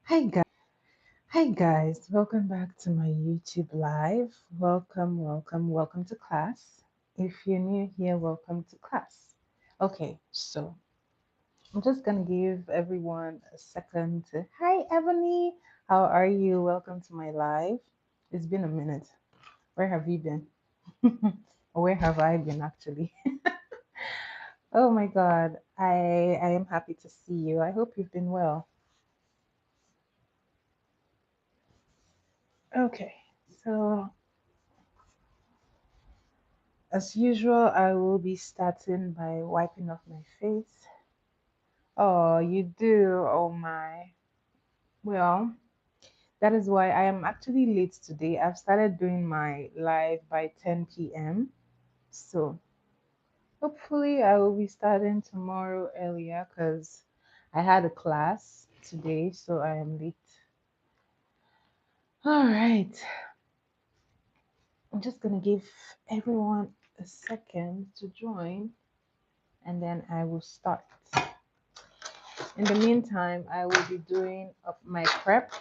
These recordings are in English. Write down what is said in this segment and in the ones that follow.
Hi guys. Hi guys. Welcome back to my YouTube live. Welcome to class. If you're new here, welcome to class. Okay, so I'm just gonna give everyone a second to Hi Ebony. How are you? Welcome to my live. It's been a minute. Where have you been? Or where have I been actually? Oh my god. I am happy to see you. I hope you've been well. Okay. So as usual, I will be starting by wiping off my face. Oh, you do? Oh my. Well, that is why I am actually late today. I've started doing my live by 10 p.m. So hopefully I will be starting tomorrow earlier because I had a class today, so I am late. All right. I'm just gonna give everyone a second to join and then I will start. In the meantime, I will be doing up my prep.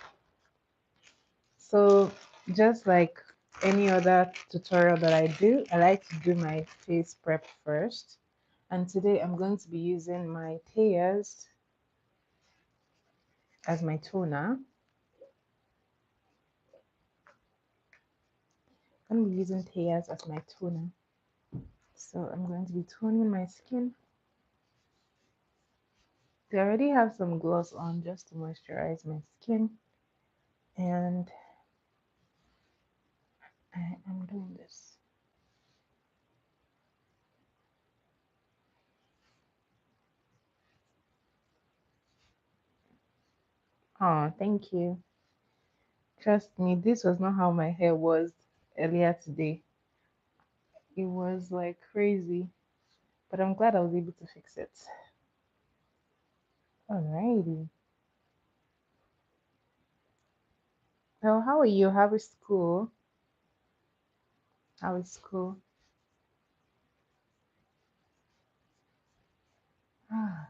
So just like any other tutorial that I do, I like to do my face prep first. And today I'm going to be using my Tears as my toner. I'm going to be using Tears as my toner. So I'm going to be toning my skin. I already have some gloss on just to moisturize my skin. And I am doing this. Oh, thank you. Trust me, this was not how my hair was earlier today. It was like crazy, but I'm glad I was able to fix it. Alrighty. Well, how are you? How is school? How is school? Ah,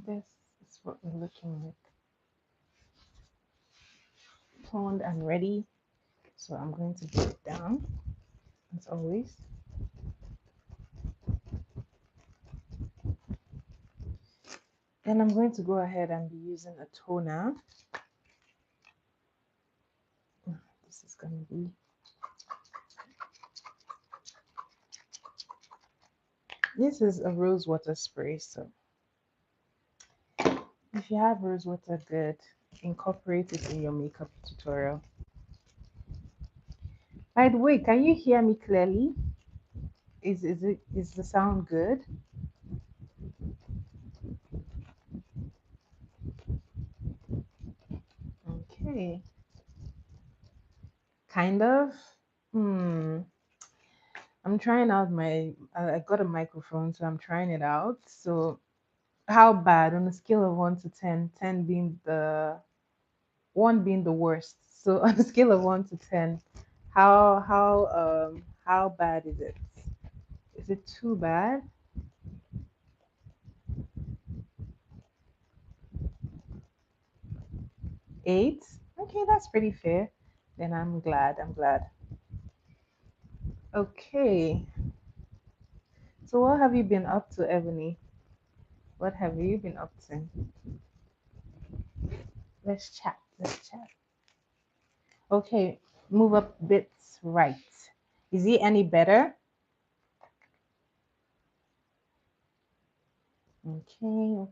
this is what we're looking like. Toned and ready. So I'm going to put it down as always. Then I'm going to go ahead and be using a toner. This is going to be, this is a rose water spray. So if you have rose water, good. Incorporate it in your makeup tutorial. By the way, can you hear me clearly? Is the sound good? Okay. Kind of. Hmm. I'm trying out I got a microphone, so I'm trying it out. So how bad on a scale of 1 to 10, 10 being the one being the worst. So on a scale of 1 to 10, how bad is it? Is it too bad? 8? Okay, that's pretty fair. Then I'm glad. I'm glad. Okay. So what have you been up to, Ebony? What have you been up to? Let's chat. Let's chat. Okay, move up bits right. Is he any better? Okay.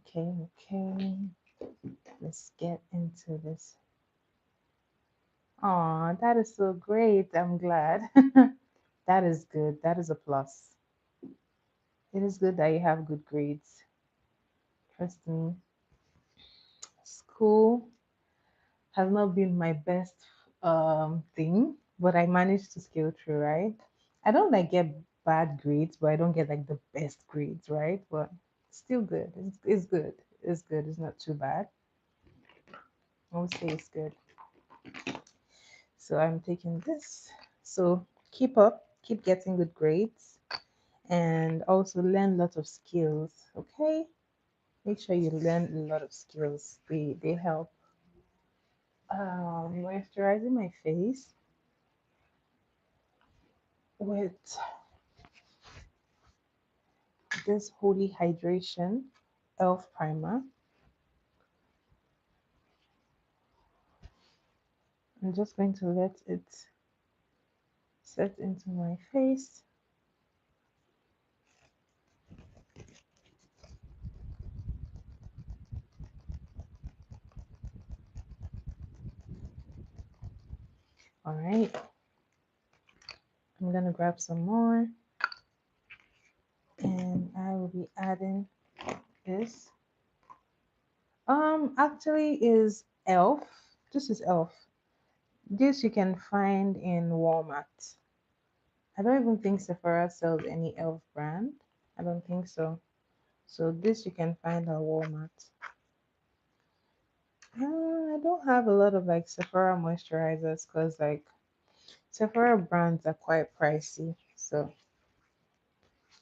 Let's get into this. Oh, that is so great. I'm glad. That is good. That is a plus. It is good that you have good grades. Trust me. School has not been my best thing, but I managed to scale through, right? I don't like get bad grades, but I don't get like the best grades, right? But still good. It's good. It's good. It's not too bad. I would say it's good. So I'm taking this. So keep up, keep getting good grades. and also learn lots of skills. Okay, make sure you learn a lot of skills. They help. Moisturizing my face with this Holy Hydration Elf Primer. I'm just going to let it set into my face. All right, I'm gonna grab some more, and I will be adding this. Actually, is Elf. This is Elf. This you can find in Walmart. I don't even think Sephora sells any Elf brand. I don't think so. So this you can find at Walmart. I don't have a lot of like Sephora moisturizers because like Sephora brands are quite pricey. So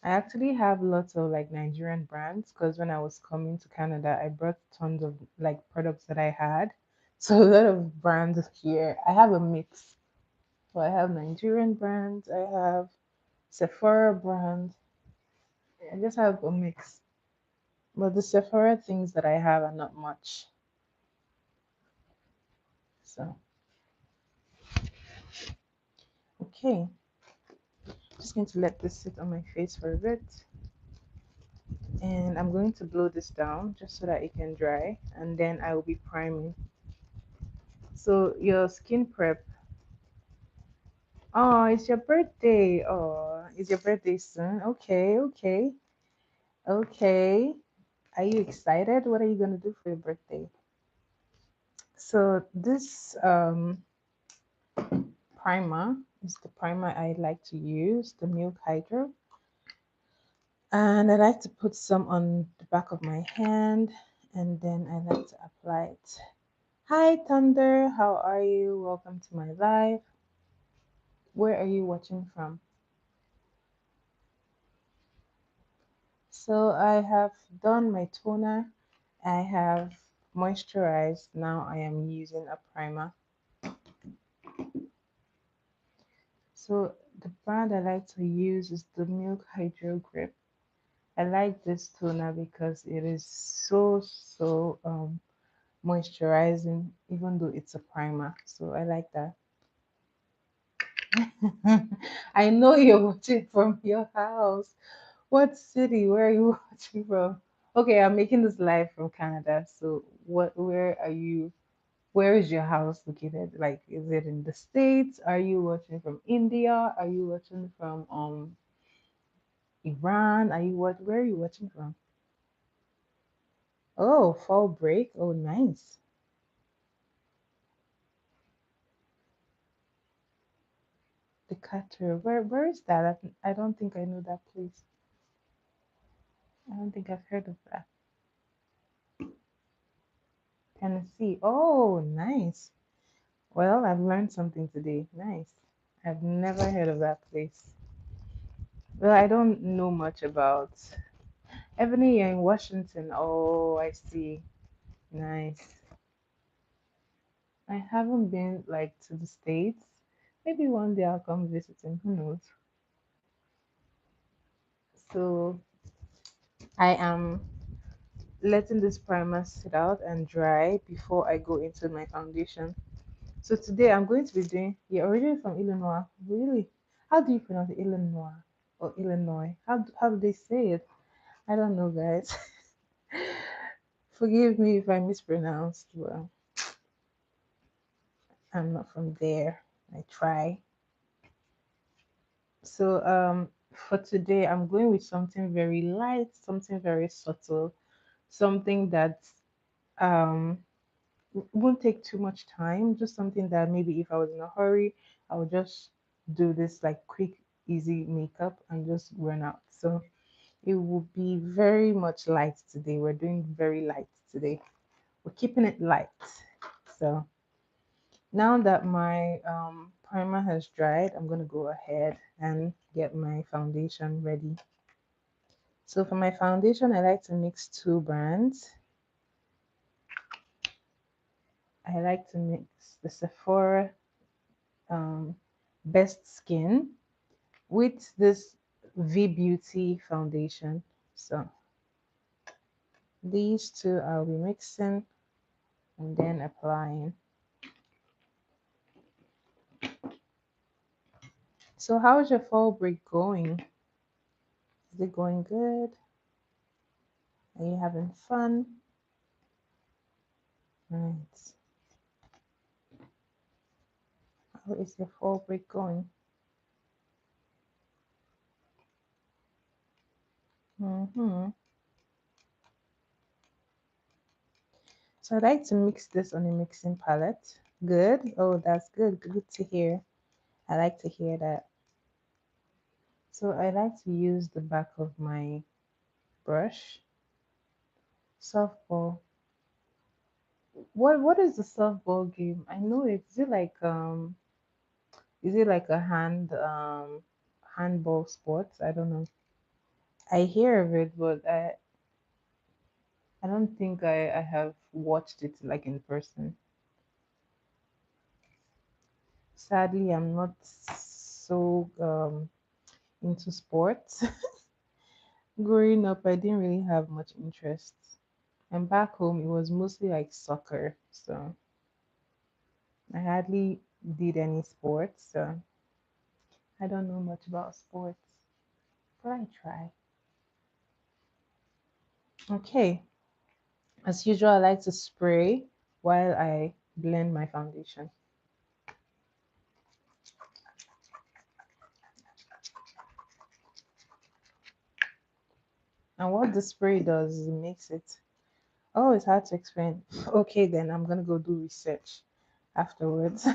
I actually have lots of like Nigerian brands because when I was coming to Canada, I brought tons of like products that I had. So a lot of brands here. I have a mix. So I have Nigerian brands, I have Sephora brand. I just have a mix. But the Sephora things that I have are not much. So okay. Just going to let this sit on my face for a bit. And I'm going to blow this down just so that it can dry, and then I will be priming. So your skin prep. Oh, it's your birthday. Oh, it's your birthday soon. Okay, okay, okay. Are you excited? What are you gonna do for your birthday? So this primer is the primer I like to use, the Milk Hydro, and I like to put some on the back of my hand, and then I like to apply it. Hi Thunder, how are you? Welcome to my live. Where are you watching from? So I have done my toner. I have moisturized. Now I am using a primer. So the brand I like to use is the Milk Hydro Grip. I like this toner because it is so moisturizing, even though it's a primer. So I like that. I know you're watching from your house. What city? Where are you watching from? Okay, I'm making this live from Canada. So what where are you? Where is your house located? Like is it in the States? Are you watching from India? Are you watching from Iran? Are you what where are you watching from? Oh, fall break. Oh, nice. The Qatar. Where is that? I don't think I know that place. I don't think I've heard of that. Tennessee. Oh, nice. Well, I've learned something today. Nice. I've never heard of that place. Well, I don't know much about Ebony, you're in Washington. Oh, I see. Nice. I haven't been like to the States. Maybe one day I'll come visiting. Who knows? So I am letting this primer sit out and dry before I go into my foundation. So today I'm going to be doing. You're originally from Illinois. Really? How do you pronounce it? Illinois or Illinois? How do they say it? I don't know, guys. Forgive me if I mispronounced. Well, I'm not from there. I try. So for today I'm going with something very light, something very subtle, something that um won't take too much time, just something that maybe if I was in a hurry, I would just do this like quick, easy makeup and just run out. So it will be very much light today. We're doing very light today. We're keeping it light. So now that my primer has dried, I'm going to go ahead can get my foundation ready. So for my foundation, I like to mix two brands. I like to mix the Sephora um, Best Skin with this V Beauty foundation. So these two I'll be mixing and then applying. So how's your fall break going? Is it going good? Are you having fun? Right. How is your fall break going? Mm-hmm. So I like to mix this on a mixing palette. Good. Oh, that's good. Good to hear. I like to hear that. So I like to use the back of my brush. Softball. What is the softball game? I know it. Is it like a handball sport? I don't know. I hear of it, but I don't think I have watched it like in person. Sadly, I'm not so into sports. Growing up, I didn't really have much interest. And back home, it was mostly like soccer. So I hardly did any sports. So I don't know much about sports, but I try. Okay. As usual, I like to spray while I blend my foundation. And what the spray does is it makes it, oh, it's hard to explain. Okay, then I'm gonna go do research afterwards.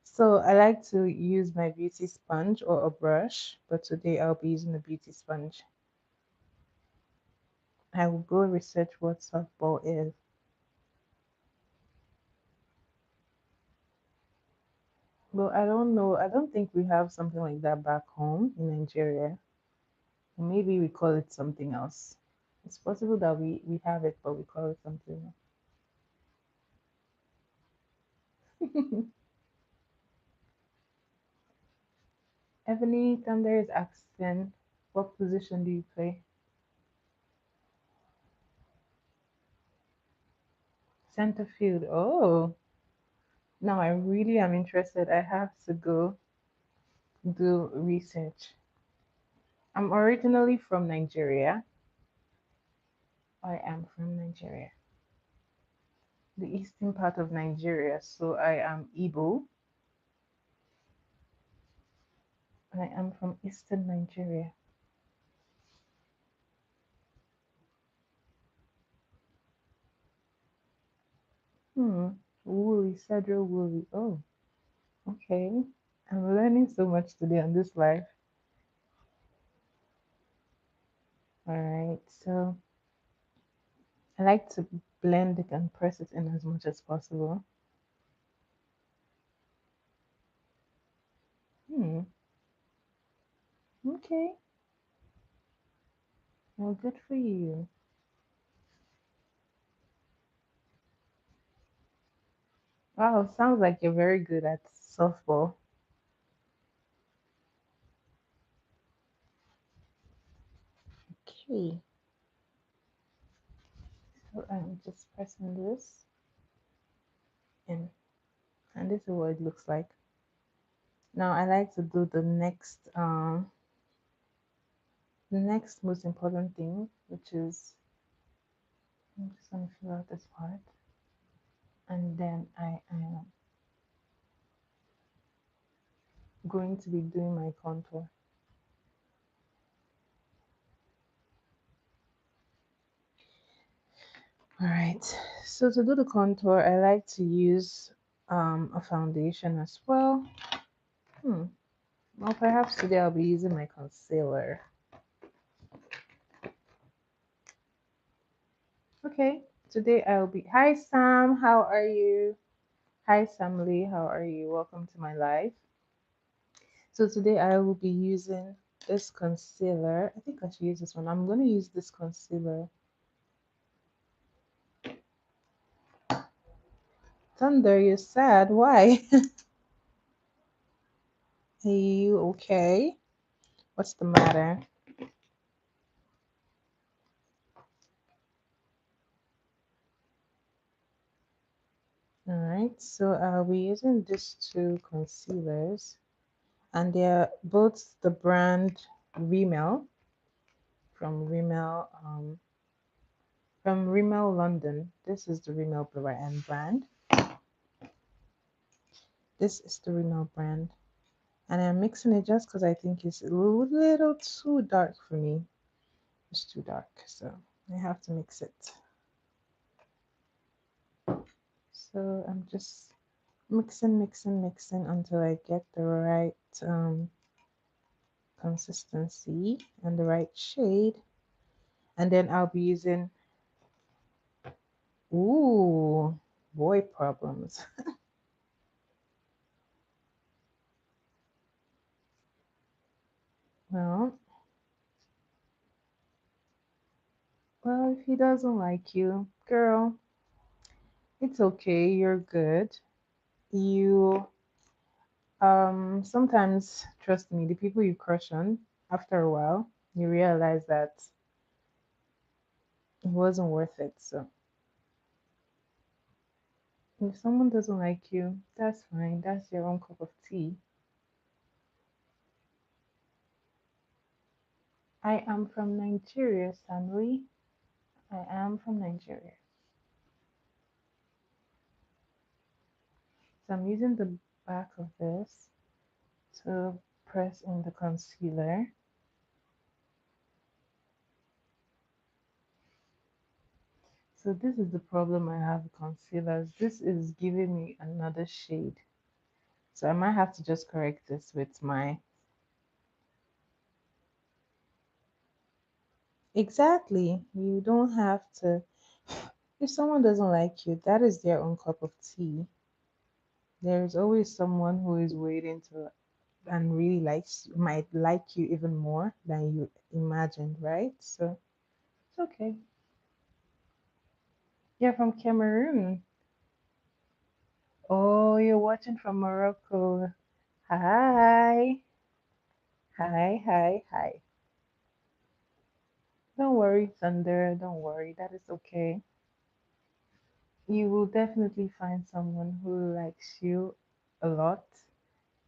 So I like to use my beauty sponge or a brush, but today I'll be using a beauty sponge. I will go research what softball is. But I don't know. I don't think we have something like that back home in Nigeria. Maybe we call it something else. It's possible that we have it, but we call it something else. Ebony Thunder is asking, what position do you play? Center field. Oh, now I really am interested. I have to go do research. I'm originally from Nigeria. I am from Nigeria, the eastern part of Nigeria. So I am Igbo. I am from eastern Nigeria. Hmm. Woolly, Cedro Woolly. Oh, okay. I'm learning so much today on this live. All right. So I like to blend it and press it in as much as possible. Hmm. Okay. Well, good for you. Wow, sounds like you're very good at softball. Okay. So I'm just pressing this in, and this is what it looks like. Now I like to do the next most important thing, which is I'm just gonna fill out this part, and then I am going to be doing my contour. All right. So to do the contour, I like to use a foundation as well. Hmm. Well, perhaps today I'll be using my concealer. Okay. Today I'll be. Hi Sam, how are you? Hi Sam Lee, how are you? Welcome to my live. So today I will be using this concealer. I think I should use this one. I'm going to use this concealer. Thunder, you're sad. Why? Are you okay? What's the matter? Alright, so I'll be using these two concealers, and they're both the brand Rimmel from Rimmel London. This is the Rimmel brand. This is the Rimmel brand. And I'm mixing it just because I think it's a little too dark for me. It's too dark, so I have to mix it. So I'm just mixing until I get the right consistency and the right shade. And then I'll be using, ooh, boy problems. Well, if he doesn't like you, girl, it's okay. You're good. You sometimes, trust me, the people you crush on, after a while, you realize that it wasn't worth it. So if someone doesn't like you, that's fine. That's your own cup of tea. I am from Nigeria, Stanley. I am from Nigeria. So I'm using the back of this to press in the concealer. So this is the problem I have with concealers. This is giving me another shade. So I might have to just correct this with my... Exactly. You don't have to. If someone doesn't like you, that is their own cup of tea. There is always someone who is waiting to and really might like you even more than you imagined, right? So it's okay. You're from Cameroon. Oh, you're watching from Morocco. Hi. Hi, hi, hi. Don't worry, Thunder. Don't worry. That is okay. You will definitely find someone who likes you a lot,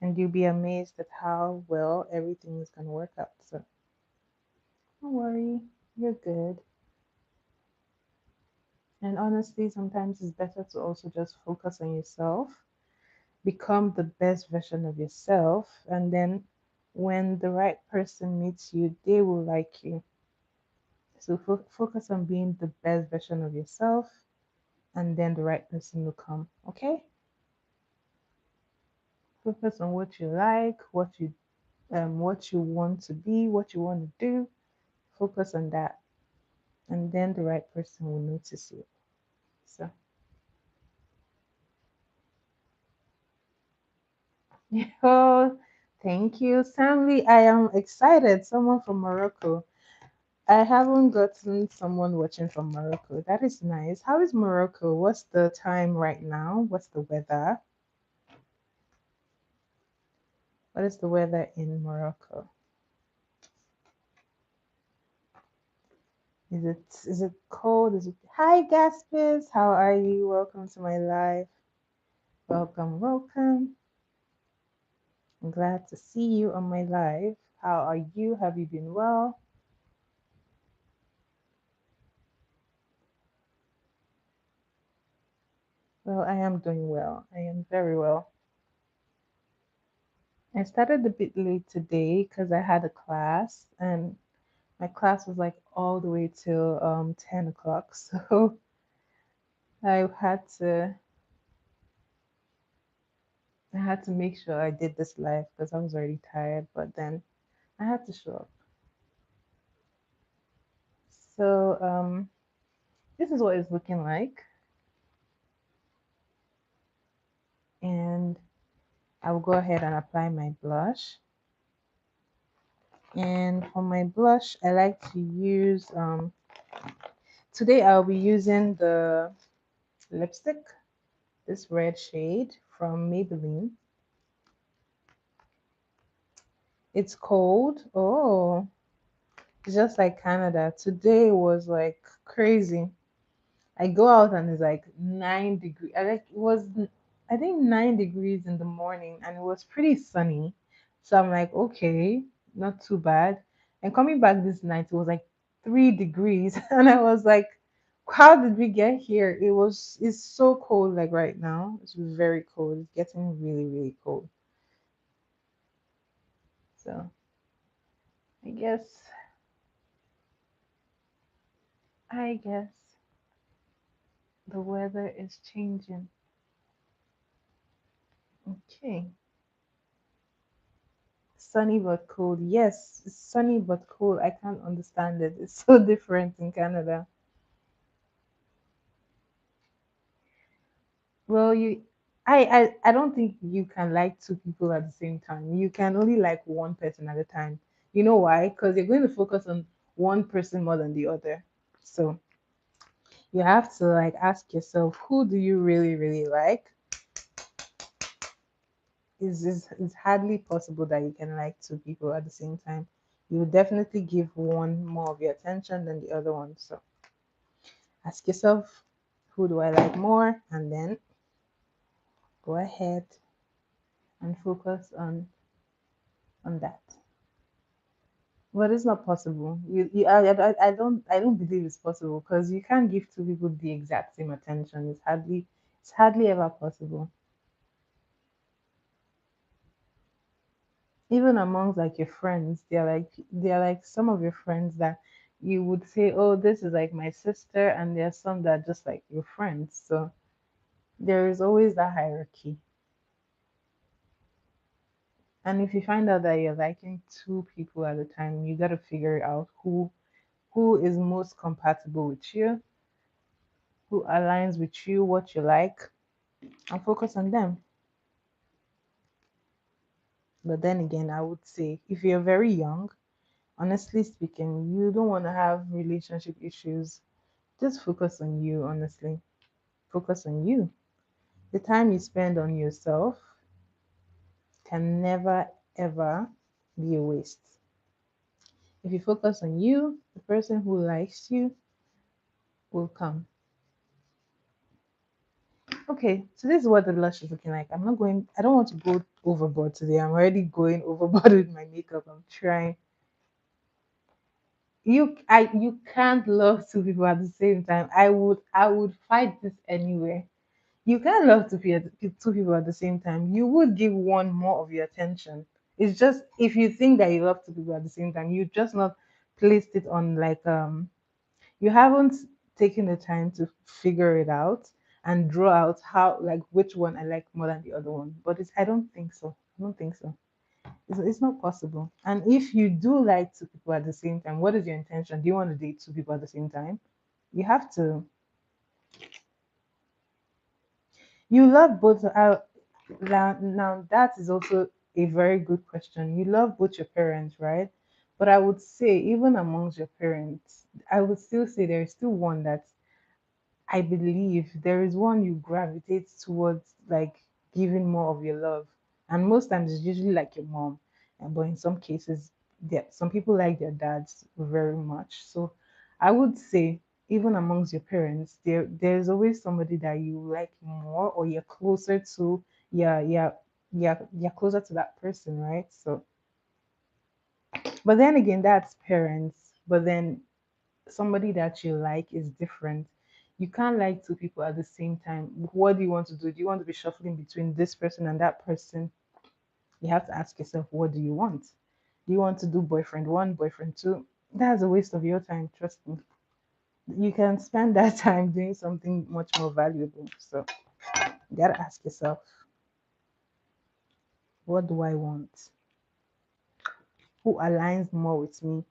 and you'll be amazed at how well everything is going to work out. So don't worry, you're good. And honestly, sometimes it's better to also just focus on yourself, become the best version of yourself, and then when the right person meets you, they will like you. So focus on being the best version of yourself, and then the right person will come. Okay? Focus on what you like, what you want to be, what you want to do. Focus on that, and then the right person will notice you. So, oh, thank you, Samly. I am excited. Someone from Morocco. I haven't gotten someone watching from Morocco. That is nice. How is Morocco? What's the time right now? What's the weather? What is the weather in Morocco? Is it cold? Is it... Hi Gaspis, how are you? Welcome to my live. Welcome, welcome. I'm glad to see you on my live. How are you? Have you been well? Well, I am doing well. I am very well. I started a bit late today because I had a class, and my class was like all the way till 10 o'clock. So I had to make sure I did this live because I was already tired, but then I had to show up. So this is what it's looking like, and I will go ahead and apply my blush. And for my blush, I like to use today I'll be using the lipstick, this red shade from Maybelline. It's cold. Oh, it's just like Canada. Today was like crazy. I go out and it's like 9 degrees. I like it was I think 9 degrees in the morning and it was pretty sunny. So I'm like, okay, not too bad. And coming back this night, it was like 3 degrees. And I was like, how did we get here? It's so cold like right now. It's very cold. It's getting really, really cold. So I guess I guess the weather is changing. Okay. Sunny but cold. Yes, it's sunny but cold. I can't understand it. It's so different in Canada. Well, I don't think you can like two people at the same time. You can only like one person at a time. You know why? Because you're going to focus on one person more than the other. So you have to like ask yourself, who do you really, really like? It's hardly possible that you can like two people at the same time. You will definitely give one more of your attention than the other one. So ask yourself, who do I like more? And then go ahead and focus on that. But it's not possible. I don't believe it's possible because you can't give two people the exact same attention. It's hardly ever possible. Even amongst like your friends, they're like some of your friends that you would say, oh, this is like my sister, and there's some that are just like your friends. So there is always that hierarchy. And if you find out that you're liking two people at a time, you got to figure out who is most compatible with you, who aligns with you, what you like, and focus on them. But then again, I would say if you're very young, honestly speaking, you don't want to have relationship issues. Just focus on you, honestly. Focus on you. The time you spend on yourself can never ever be a waste. If you focus on you, the person who likes you will come. Okay, so this is what the blush is looking like. I don't want to go overboard today. I'm already going overboard with my makeup. I'm trying. You can't love two people at the same time. I would fight this anywhere. You can't love two people at the same time. You would give one more of your attention. It's just if you think that you love two people at the same time, you just not placed it on like you haven't taken the time to figure it out and draw out how like which one I like more than the other one. But I don't think so. I don't think so. It's not possible. And if you do like two people at the same time, what is your intention? Do you want to date two people at the same time? You have to. You love both. Now that is also a very good question. You love both your parents, right? But I would say, even amongst your parents, I would still say there is still one that I believe there is one you gravitate towards, like giving more of your love, and most times it's usually like your mom. But in some cases, some people like their dads very much. So I would say, even amongst your parents, there's always somebody that you like more, or you're closer to. You're closer to that person, right? So, but then again, that's parents. But then somebody that you like is different. You can't like two people at the same time. What do you want to do? Do you want to be shuffling between this person and that person? You have to ask yourself, what do you want? Do you want to do boyfriend one, boyfriend two? That's a waste of your time, trust me. You can spend that time doing something much more valuable. So you gotta ask yourself, what do I want? Who aligns more with me?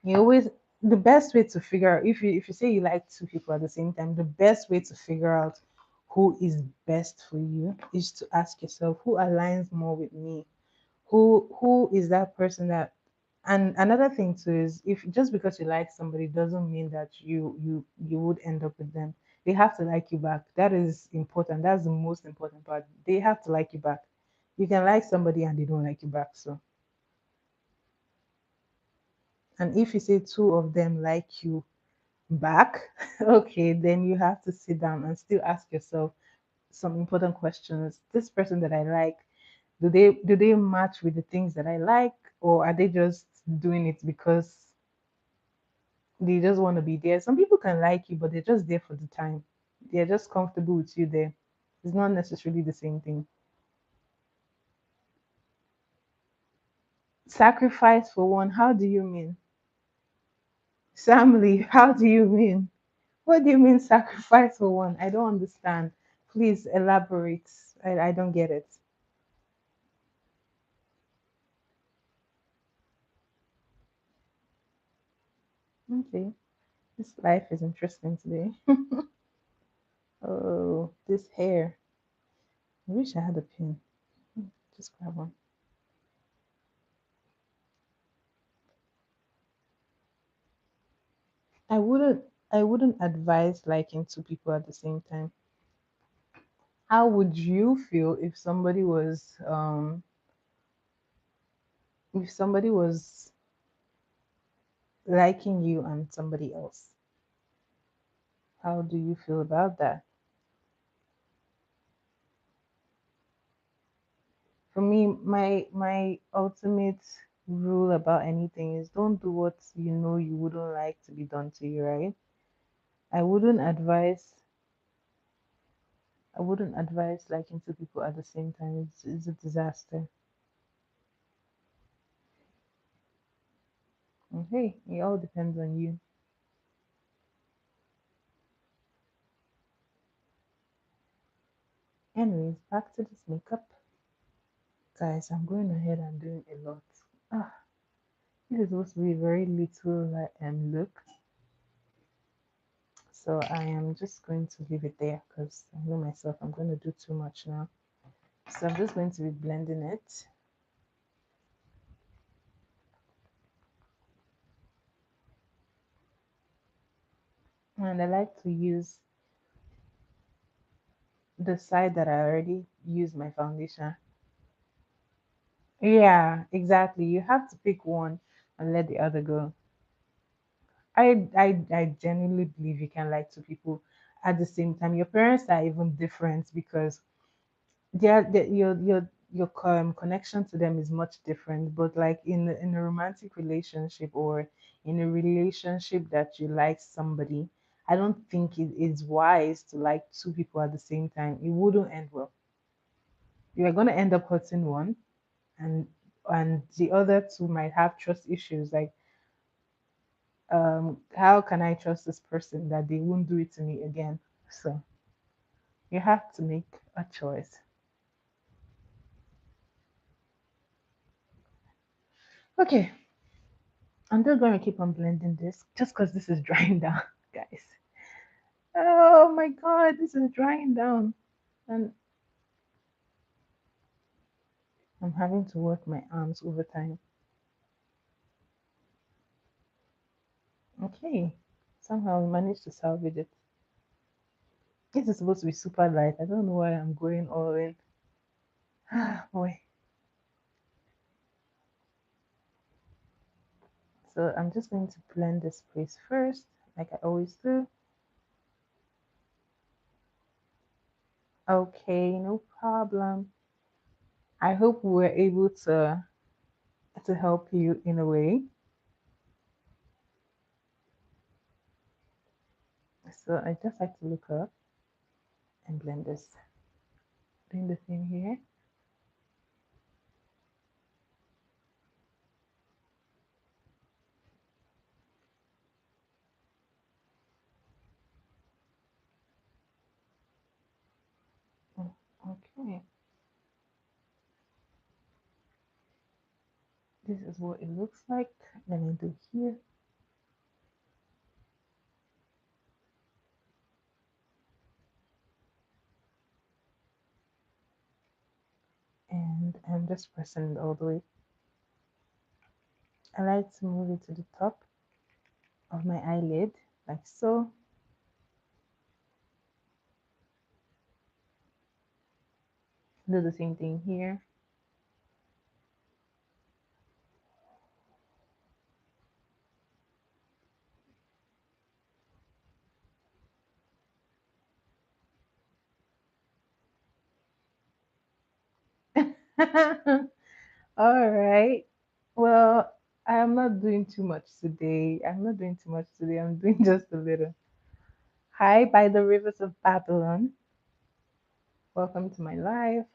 You always the best way to figure out if you say you like two people at the same time, the best way to figure out who is best for you is to ask yourself who aligns more with me, Who is that person that, and another thing too is, if just because you like somebody doesn't mean that you would end up with them. They have to like you back. That is important. That's the most important part. They have to like you back. You can like somebody and they don't like you back. So, and if you say two of them like you back, okay, then you have to sit down and still ask yourself some important questions. This person that I like, do they match with the things that I like, or are they just doing it because they just want to be there? Some people can like you, but they're just there for the time. They're just comfortable with you there. It's not necessarily the same thing. Sacrifice for one, how do you mean? Family, how do you mean? What do you mean sacrifice for one? I don't understand. Please elaborate. I don't get it. Okay. This life is interesting today. Oh, this hair. I wish I had a pin. Just grab one. I wouldn't I wouldn't advise liking two people at the same time. How would you feel if somebody was liking you and somebody else? How do you feel about that? For me, my ultimate rule about anything is don't do what you know you wouldn't like to be done to you, right? I wouldn't advise I wouldn't advise liking two people at the same time. It's a disaster. Okay, it all depends on you. Anyways, back to this makeup. Guys, I'm going ahead and doing a lot. Ah, this is supposed to be a very little look. So I am just going to leave it there because I know myself, I'm going to do too much now. So I'm just going to be blending it. And I like to use the side that I already used my foundation. Yeah, exactly. You have to pick one and let the other go. I genuinely believe you can like two people at the same time. Your parents are even different because your connection to them is much different. But like in a romantic relationship or in a relationship that you like somebody, I don't think it is wise to like two people at the same time. It wouldn't end well. You are gonna end up hurting one, and the other two might have trust issues. Like, how can I trust this person that they won't do it to me again? So you have to make a choice. Okay, I'm just going to keep on blending this just because this is drying down, guys. Oh my god, this is drying down. And I'm having to work my arms over time. Okay, somehow we managed to salvage it. This is supposed to be super light. I don't know why I'm going all in. Ah, boy. So I'm just going to blend this place first, like I always do. Okay, no problem. I hope we were able to help you in a way. So I just like to look up and blend this. Doing the same here. Oh, okay. This is what it looks like. Then I do here I'm just pressing it all the way. I like to move it to the top of my eyelid, like so. Do the same thing here. All right. Well, I'm not doing too much today. I'm not doing too much today. I'm doing just a little. Hi, by the rivers of Babylon. Welcome to my live.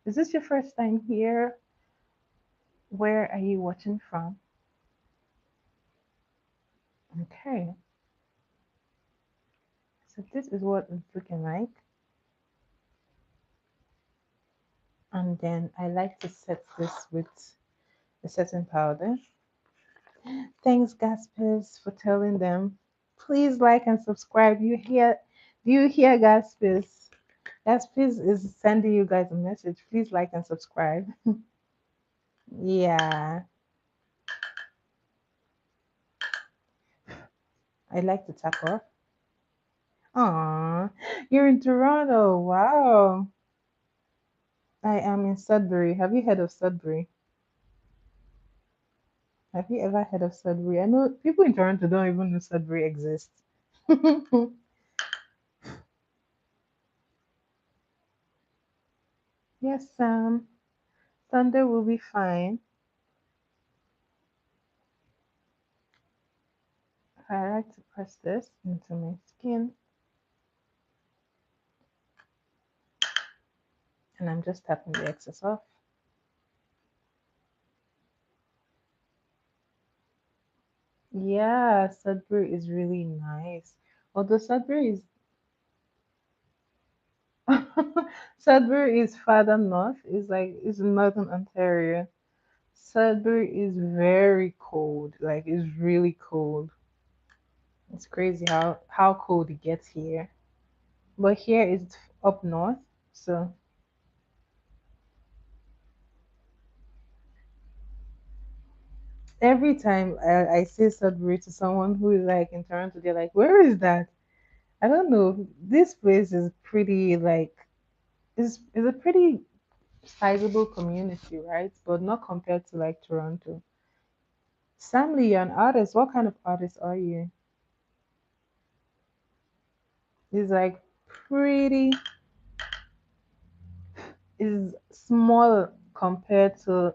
Is this your first time here? Where are you watching from? Okay. So this is what it's looking like. And then I like to set this with a setting powder. Thanks, Gaspers, for telling them. Please like and subscribe. Do you hear Gaspers? Gaspers is sending you guys a message. Please like and subscribe. Yeah, I like to tap off. Aw, you're in Toronto. Wow. I am in Sudbury. Have you heard of Sudbury? Have you ever heard of Sudbury? I know people in Toronto don't even know Sudbury exists. Yes, Sam. Sunday will be fine. I like to press this into my skin, and I'm just tapping the excess off. Yeah, Sudbury is really nice. Although Sudbury is Sudbury is farther north. It's in northern Ontario. Sudbury is very cold. Like it's really cold. It's crazy how cold it gets here. But here is up north, so every time I say Sudbury to someone who is like in Toronto, they're like, "Where is that?" I don't know. This place is pretty like is a pretty sizable community, right? But not compared to like Toronto. Sam Lee, you're an artist. What kind of artist are you? Is like pretty is small compared to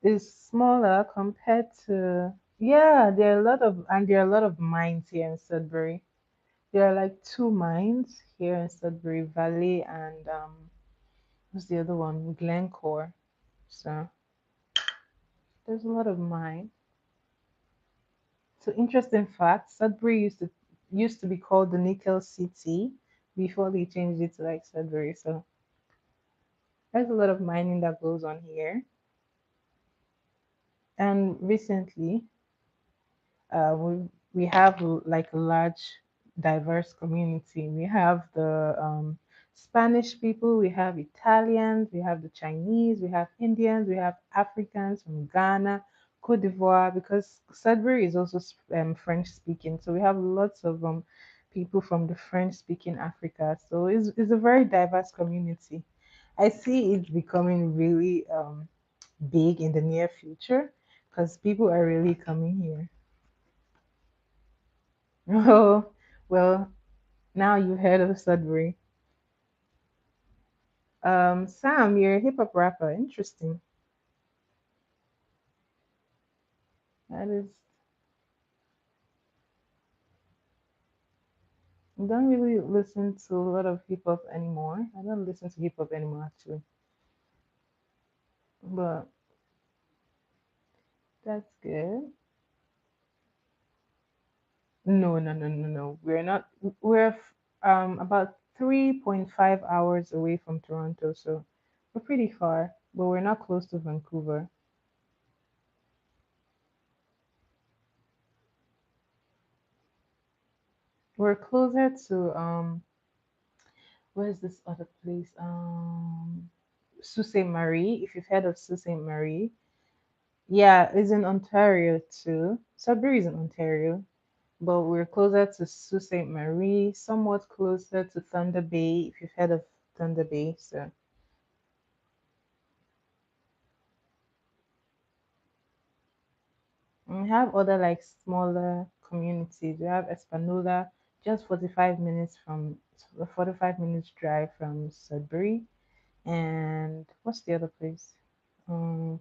is smaller compared to yeah, there are a lot of mines here in Sudbury. There are like two mines here in Sudbury Valley and what's the other one? Glencore. So there's a lot of mines. So interesting fact, Sudbury used to be called the Nickel City before they changed it to like Sudbury. So there's a lot of mining that goes on here. And recently, we have like a large, diverse community. We have the Spanish people, we have Italians, we have the Chinese, we have Indians, we have Africans from Ghana, Cote d'Ivoire, because Sudbury is also French speaking. So we have lots of people from the French speaking Africa. So it's a very diverse community. I see it becoming really big in the near future because people are really coming here. Oh, well, now you heard of Sudbury. Sam, you're a hip hop rapper. Interesting. That is, I don't really listen to a lot of hip hop anymore. I don't listen to hip hop anymore, actually. But that's good. No, no, no, no, no. We're not. We're about 3.5 hours away from Toronto, so we're pretty far, but we're not close to Vancouver. We're closer to where's this other place? Sault Ste. Marie. If you've heard of Sault Ste. Marie, yeah, it's in Ontario too. Sudbury is in Ontario, but we're closer to Sault Ste. Marie, somewhat closer to Thunder Bay. If you've heard of Thunder Bay, so we have other like smaller communities. We have Espanola, just 45 minutes from 45 minutes drive from Sudbury. And what's the other place? Um,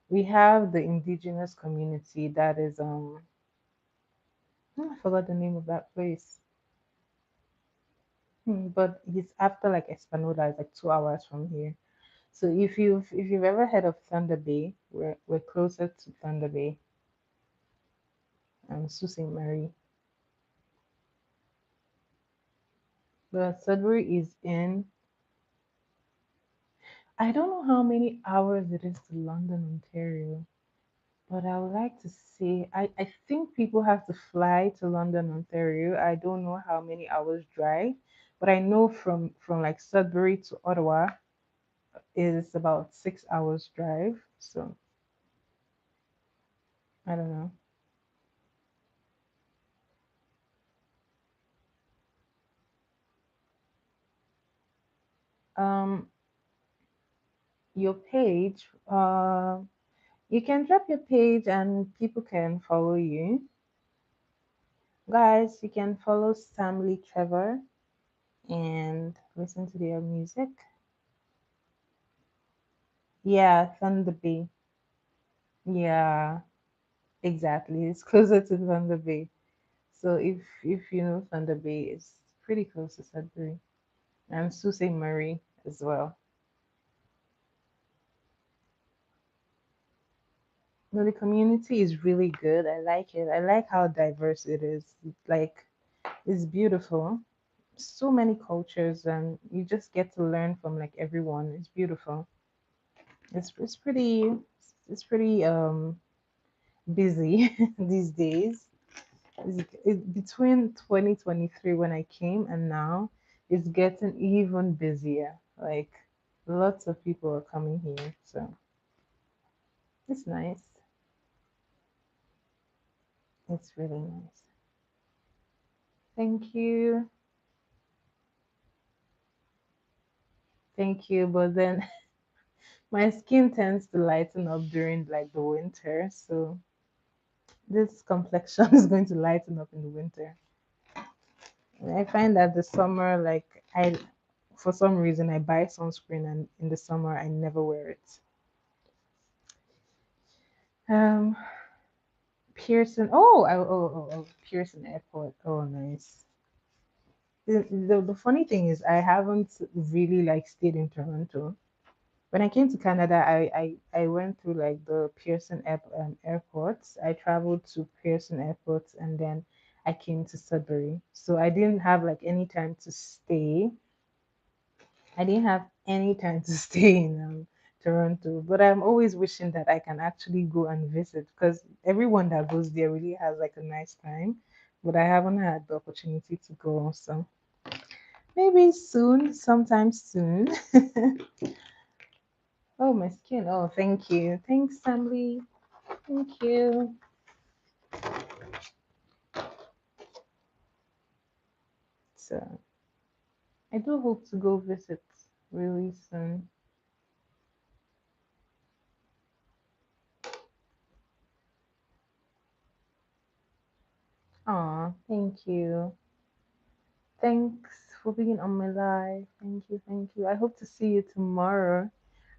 we have the indigenous community that is I forgot the name of that place. But it's after like Espanola, it's like 2 hours from here. So if you've ever heard of Thunder Bay, we're closer to Thunder Bay and Sault Ste. Marie. But Sudbury is in, I don't know how many hours it is to London, Ontario, but I would like to say I think people have to fly to London, Ontario. I don't know how many hours drive, but I know from like Sudbury to Ottawa is about 6 hours drive. So I don't know. Um, your page, you can drop your page and people can follow you. Guys, you can follow Stanley Trevor and listen to their music. Yeah, Thunder Bay. Yeah, exactly. It's closer to Thunder Bay. So if you know Thunder Bay, it's pretty close to Sudbury. And Sault Ste. Marie as well. No, the community is really good. I like it. I like how diverse it is. Like it's beautiful. So many cultures and you just get to learn from like everyone. It's beautiful. It's pretty busy these days. Between 2023 when I came and now, it's getting even busier. Like lots of people are coming here, so it's nice. It's really nice. Thank you, thank you. But then my skin tends to lighten up during like the winter, so this complexion is going to lighten up in the winter. And I find that the summer, like for some reason, I buy sunscreen, and in the summer, I never wear it. Um, Pearson. Pearson Airport. Oh, nice. The funny thing is, I haven't really like stayed in Toronto. When I came to Canada, I went through like the airports. I traveled to Pearson Airport and then I came to Sudbury. So I didn't have like any time to stay. I didn't have any time to stay in Toronto, but I'm always wishing that I can actually go and visit because everyone that goes there really has like a nice time. But I haven't had the opportunity to go, so maybe soon, sometime soon. Oh, my skin. Oh, thank you. Thanks, Stanley. Thank you. So I do hope to go visit really soon. Aw, thank you. Thanks for being on my live. Thank you, thank you. I hope to see you tomorrow.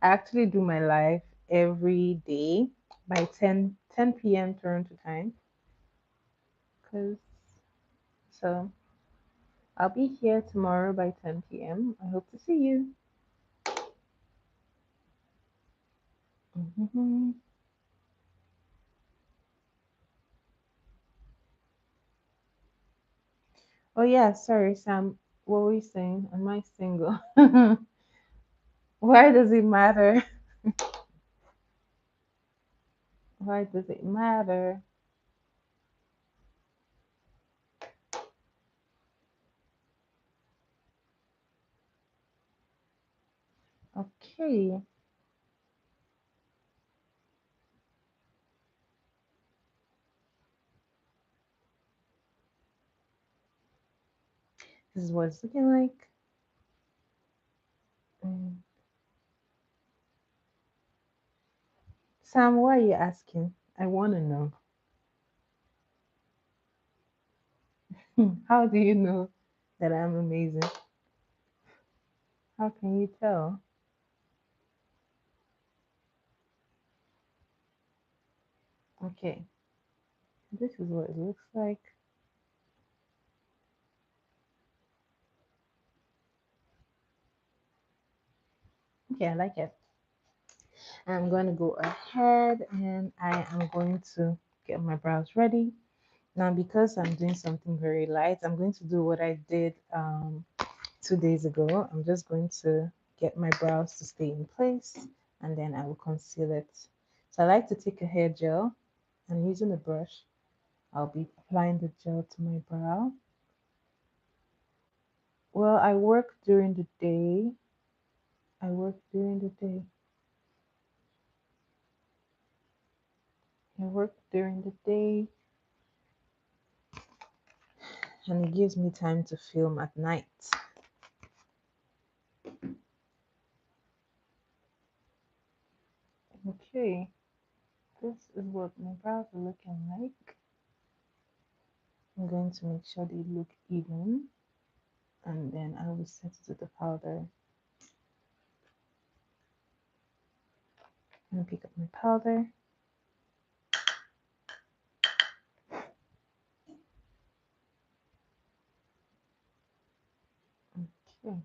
I actually do my live every day by 10 p.m. Toronto time. Cause so I'll be here tomorrow by 10 p.m. I hope to see you. Mhm. Oh yeah, sorry, Sam. What were you saying? Am I single? Why does it matter? Why does it matter? Okay. Okay, this is what it's looking like. Mm. Sam, why are you asking? I want to know. How do you know that I'm amazing? How can you tell? Okay, this is what it looks like. Okay, I like it. I'm going to go ahead and I am going to get my brows ready. Now, because I'm doing something very light, I'm going to do what I did 2 days ago. I'm just going to get my brows to stay in place and then I will conceal it. So I like to take a hair gel and using a brush, I'll be applying the gel to my brow. Well, I work during the day. I work during the day. I work during the day and it gives me time to film at night. Okay, this is what my brows are looking like. I'm going to make sure they look even and then I will set it with the powder. I'm gonna pick up my powder. Okay,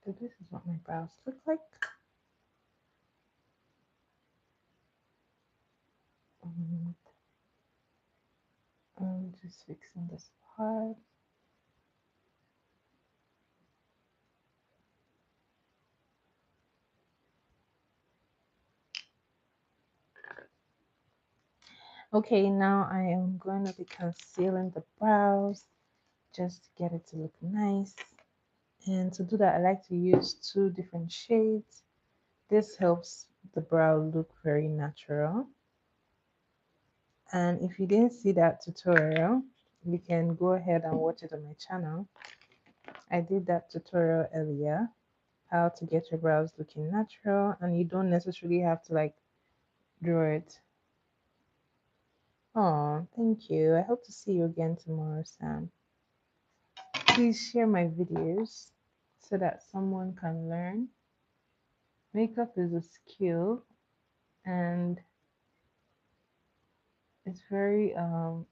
so this is what my brows look like. And I'm just fixing this part. Okay, now I am going to be concealing the brows just to get it to look nice. And to do that, I like to use two different shades. This helps the brow look very natural. And if you didn't see that tutorial, you can go ahead and watch it on my channel. I did that tutorial earlier, how to get your brows looking natural, and you don't necessarily have to like draw it. Oh, thank you. I hope to see you again tomorrow, Sam. Please share my videos so that someone can learn. Makeup is a skill and it's very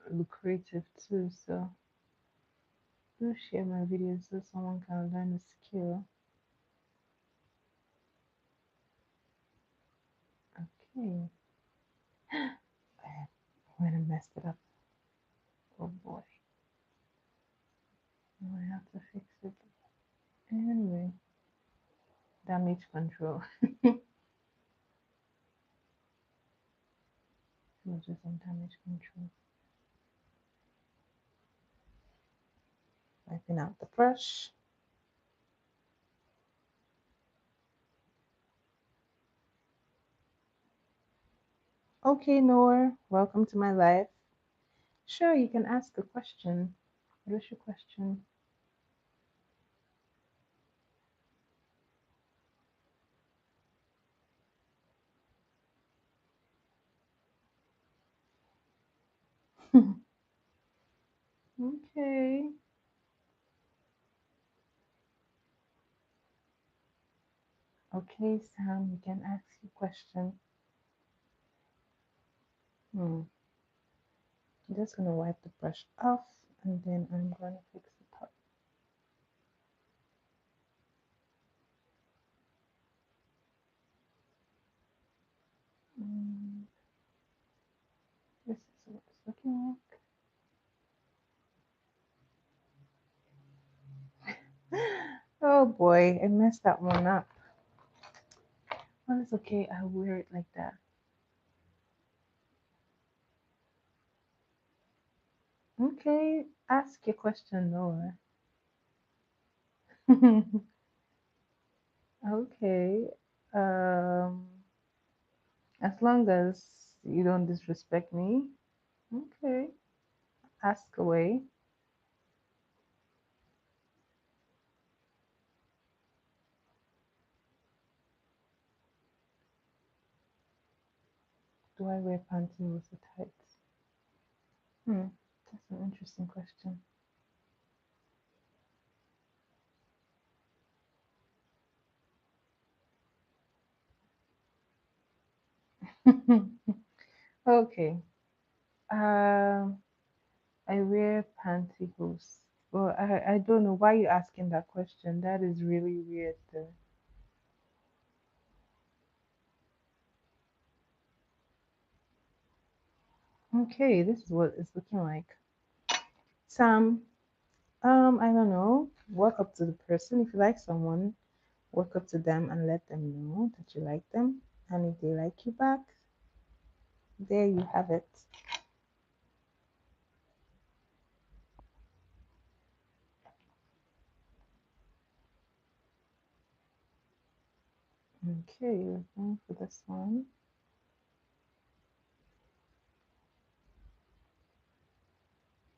lucrative too. So do share my videos so someone can learn a skill. Okay. I'm gonna mess it up. Oh boy. Now I have to fix it. Anyway, damage control. We'll do some damage control. Wiping out the brush. Okay, Noor, welcome to my life. Sure, you can ask a question. What is your question? Okay. Okay, Sam, you can ask your question. Hmm. I'm just gonna wipe the brush off and then I'm gonna fix the top. Mm, this is what it's looking like. Oh boy, I messed that one up. Well, it's okay. I'll wear it like that. Okay, Ask your question, Noah. Okay. Um, as long as you don't disrespect me, okay. Ask away. Do I wear pantyhose or tights? Hmm, that's an interesting question. Okay. Um, I wear pantyhose. Well, I don't know why you're asking that question. That is really weird, though. Okay, this is what it's looking like. Sam, I don't know. Walk up to the person. If you like someone, walk up to them and let them know that you like them. And if they like you back, there you have it. Okay, we're going for this one.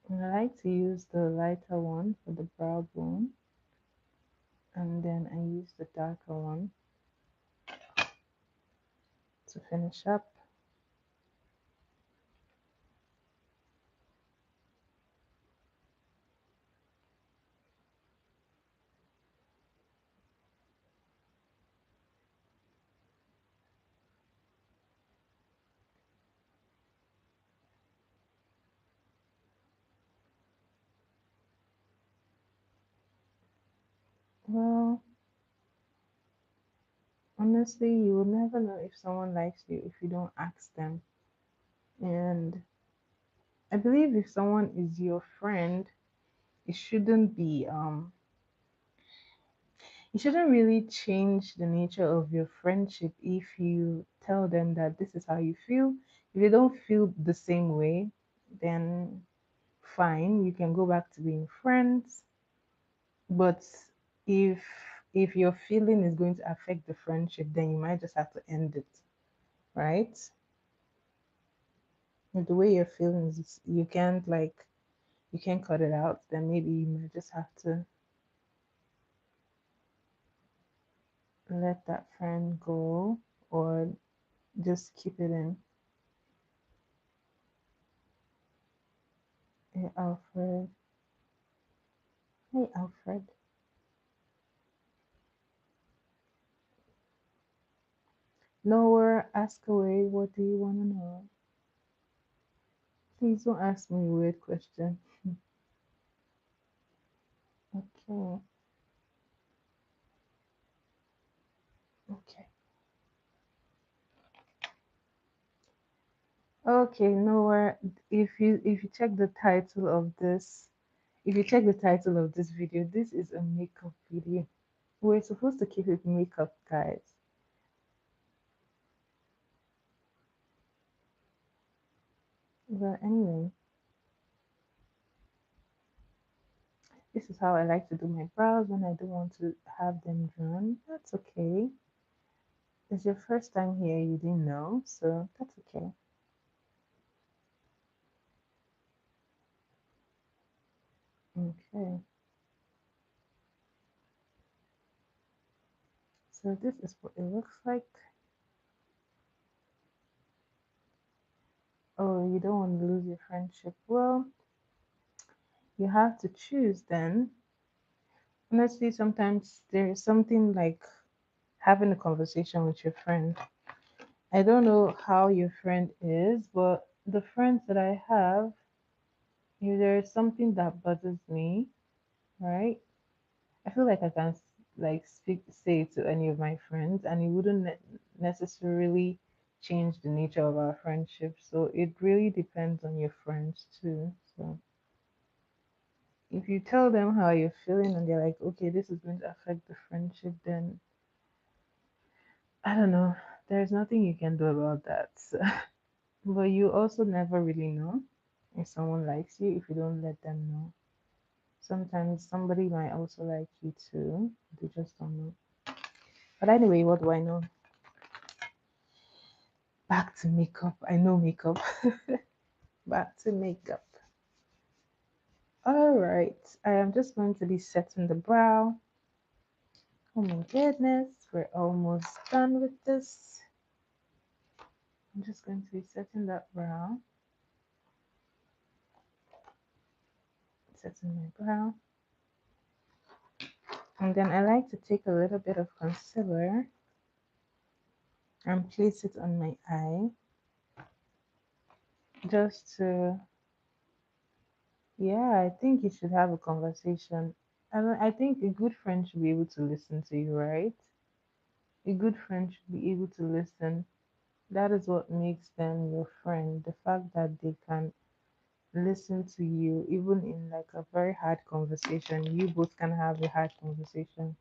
And I like to use the lighter one for the brow bone. And then I use the darker one to finish up. Well, honestly, you will never know if someone likes you if you don't ask them. And I believe if someone is your friend, it shouldn't be it shouldn't really change the nature of your friendship if you tell them that this is how you feel. If they don't feel the same way, then fine, you can go back to being friends. But if if your feeling is going to affect the friendship, then you might just have to end it, right? If the way you're feeling is you can't like you can't cut it out, then maybe you might just have to let that friend go or just keep it in. Hey, Alfred. Hey, Alfred. Nowhere, ask away. What do you want to know? Please don't ask me a weird question. Okay, okay. Okay, nowhere. If you check the title of this, if you check the title of this video, this is a makeup video. We're supposed to keep it makeup, guys. But anyway, this is how I like to do my brows when I don't want to have them drawn. That's okay. It's your first time here, you didn't know, so that's okay. Okay, so this is what it looks like. Oh, you don't want to lose your friendship. Well, you have to choose then. Honestly, sometimes there's something like having a conversation with your friend. I don't know how your friend is, but the friends that I have, if there's something that bothers me, right? I feel like I can like say it to any of my friends, and it wouldn't necessarily change the nature of our friendship. So it really depends on your friends too. So if you tell them how you're feeling and they're like, okay, this is going to affect the friendship, then I don't know. There's nothing you can do about that. But you also never really know if someone likes you if you don't let them know. Sometimes somebody might also like you too. They just don't know. But anyway, what do I know? Back to makeup. I know makeup. Back to makeup. All right. I am just going to be setting the brow. Oh my goodness. We're almost done with this. I'm just going to be setting that brow. Setting my brow. And then I like to take a little bit of concealer and place it on my eye just to, yeah, I think you should have a conversation. I think a good friend should be able to listen to you, right? A good friend should be able to listen. That is what makes them your friend. The fact that they can listen to you, even in like a very hard conversation, you both can have a hard conversation.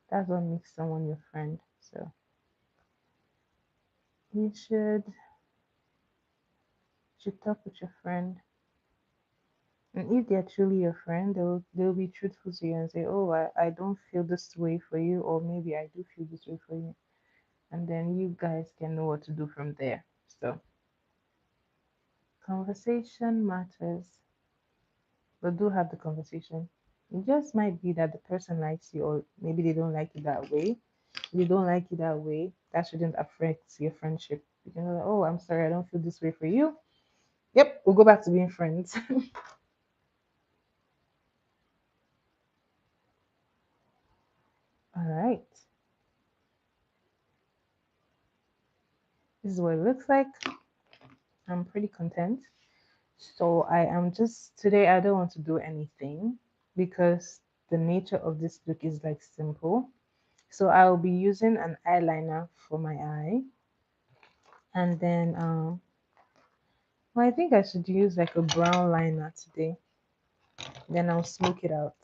That's what makes someone your friend. So you should talk with your friend. And if they're truly your friend, they'll be truthful to you and say, "Oh, I don't feel this way for you," or maybe I do feel this way for you. And then you guys can know what to do from there. So conversation matters, but do have the conversation. It just might be that the person likes you, or maybe they don't like you that way. If they don't like you that way, that shouldn't affect your friendship. You can be like, "Oh, I'm sorry, I don't feel this way for you." Yep, we'll go back to being friends. All right, this is what it looks like. I'm pretty content. So I am just today, I don't want to do anything because the nature of this look is like simple. So I'll be using an eyeliner for my eye, and then well, I think I should use like a brown liner today. Then I'll smoke it out.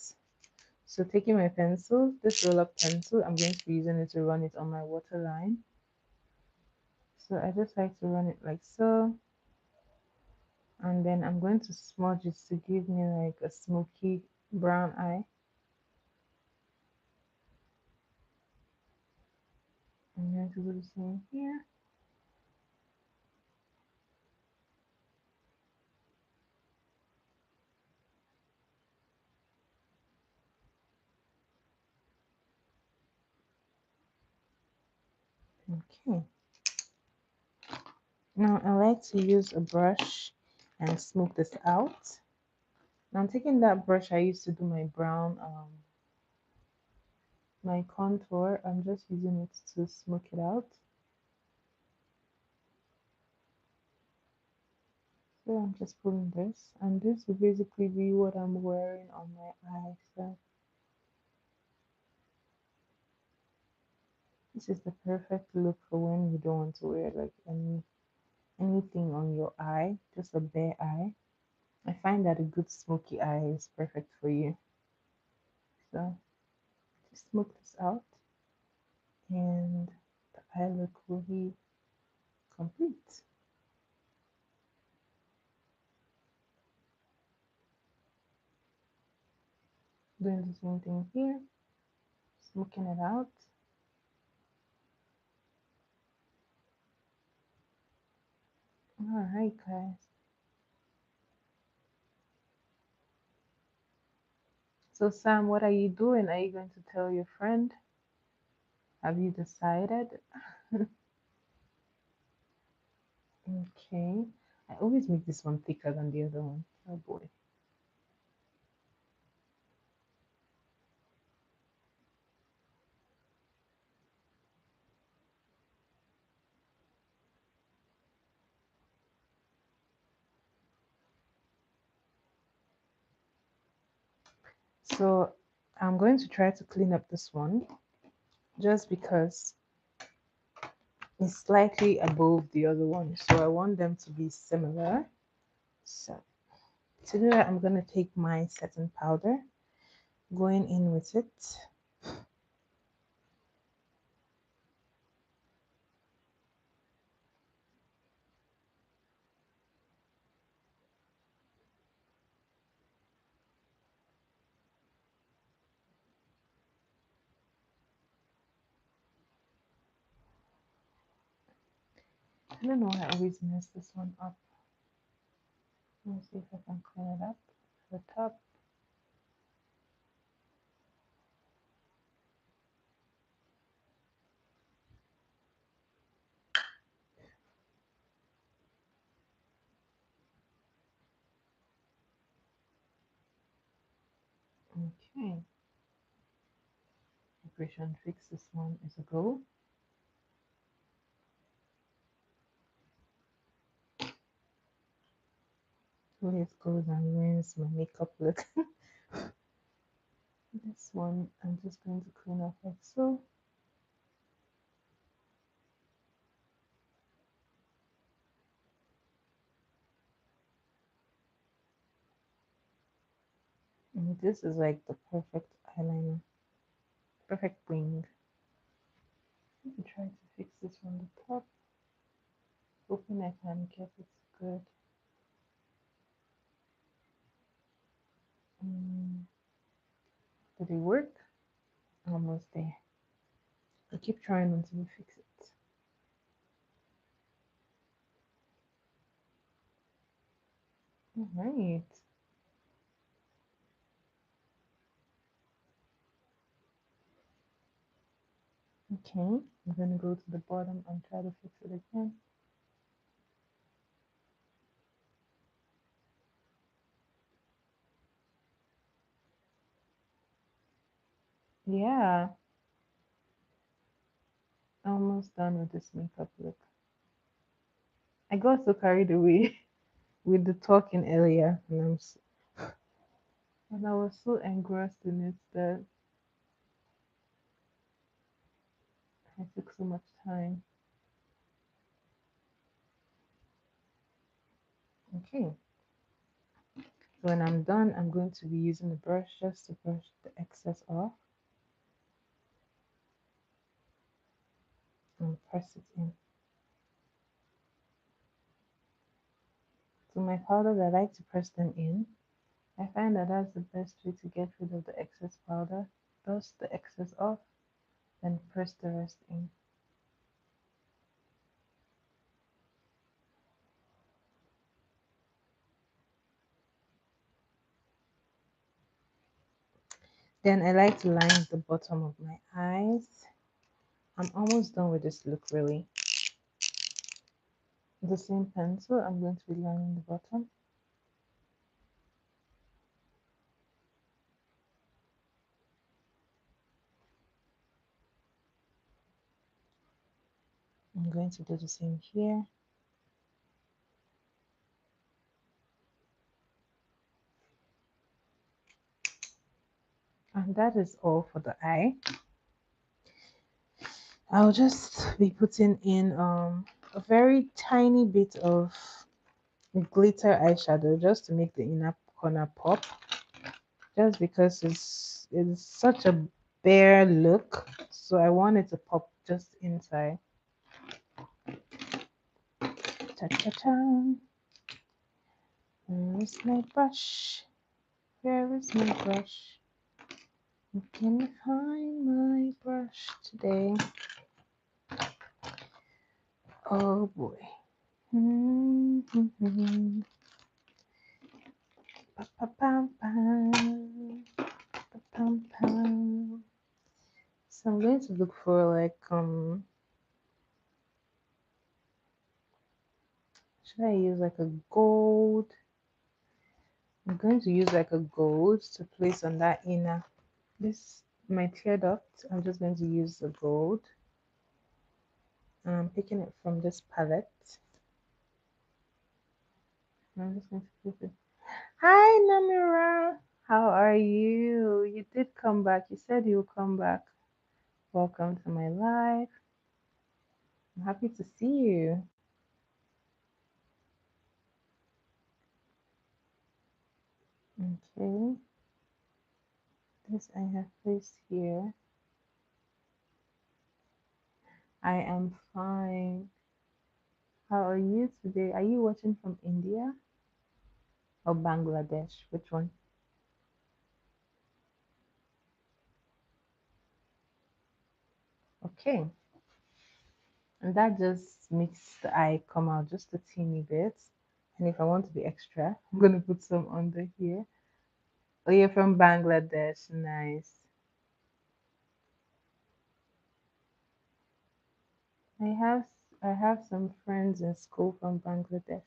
So taking my pencil, this roll up pencil, I'm going to be using it to run it on my waterline. So I just like to run it like so, and then I'm going to smudge it to give me like a smoky brown eye. I'm going to do the same here. Okay. Now I like to use a brush and smoke this out. Now I'm taking that brush I used to do my brown, my contour. I'm just using it to smoke it out. So I'm just pulling this, and this will basically be what I'm wearing on my eye. So this is the perfect look for when you don't want to wear like anything on your eye, just a bare eye. I find that a good smoky eye is perfect for you. So just smoke this out, and the eye look will be complete. Doing the same thing here, smoking it out. All right, guys. So Sam, what are you doing? Are you going to tell your friend? Have you decided? Okay. I always make this one thicker than the other one. Oh boy. So I'm going to try to clean up this one just because it's slightly above the other one. So I want them to be similar. So to do that, I'm going to take my setting powder, going in with it. I don't know why I always mess this one up. Let me see if I can clean it up. The top. Okay. Operation fix this one is a go. Always goes and ruins my makeup look. This one I'm just going to clean up like so. And this is like the perfect eyeliner, perfect wing. Let me try to fix this from the top. Hoping I can get it good. Mm, did it work? Almost there. I keep trying until we fix it. All right. Okay, I'm gonna go to the bottom and try to fix it again. Yeah, almost done with this makeup look. I got so carried away with the talking earlier, and and I was so engrossed in it that I took so much time. Okay, so when I'm done, I'm going to be using the brush just to brush the excess off and press it in. So my powders, I like to press them in. I find that that's the best way to get rid of the excess powder. Dust the excess off and press the rest in. Then I like to line the bottom of my eyes. I'm almost done with this look really. The same pencil, I'm going to be lining the bottom. I'm going to do the same here. And that is all for the eye. I'll just be putting in a very tiny bit of glitter eyeshadow just to make the inner corner pop. Just because it's such a bare look, so I want it to pop just inside. Cha cha cha. Where is my brush? Where is my brush? Can I find my brush today? Oh boy. Mm-hmm. So I'm going to look for like should I use like a gold? I'm going to use like a gold to place on that inner. This my tear duct. I'm just going to use the gold. And I'm picking it from this palette. I'm just going to put it. Hi Namira, how are you? You did come back. You said you'll come back. Welcome to my life. I'm happy to see you. Okay, this I have placed here. I am fine. How are you today? Are you watching from India or Bangladesh? Which one? Okay. And that just makes the eye come out just a teeny bit. And if I want to be extra, I'm gonna put some under here. Oh, you're from Bangladesh. Nice. I have I have some friends in school from Bangladesh.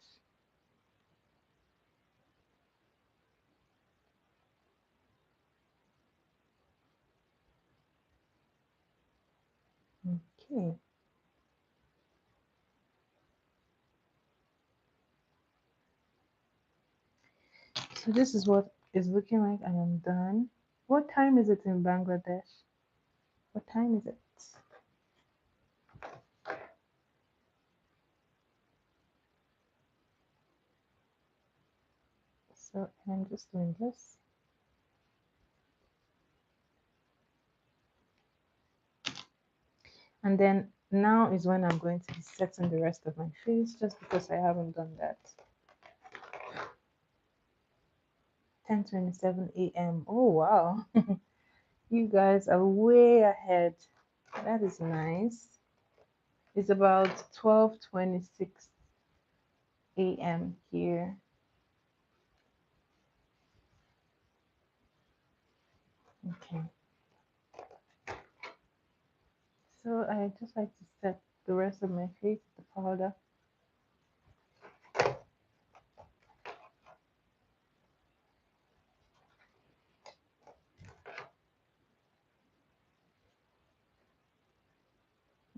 Okay. So this is what it's looking like I am done. What time is it in Bangladesh? What time is it? So I'm just doing this. And then now is when I'm going to be setting the rest of my face just because I haven't done that. 10:27 a.m. Oh wow. You guys are way ahead. That is nice. It's about 12:26 a.m. here. Okay. So I just like to set the rest of my face with the powder.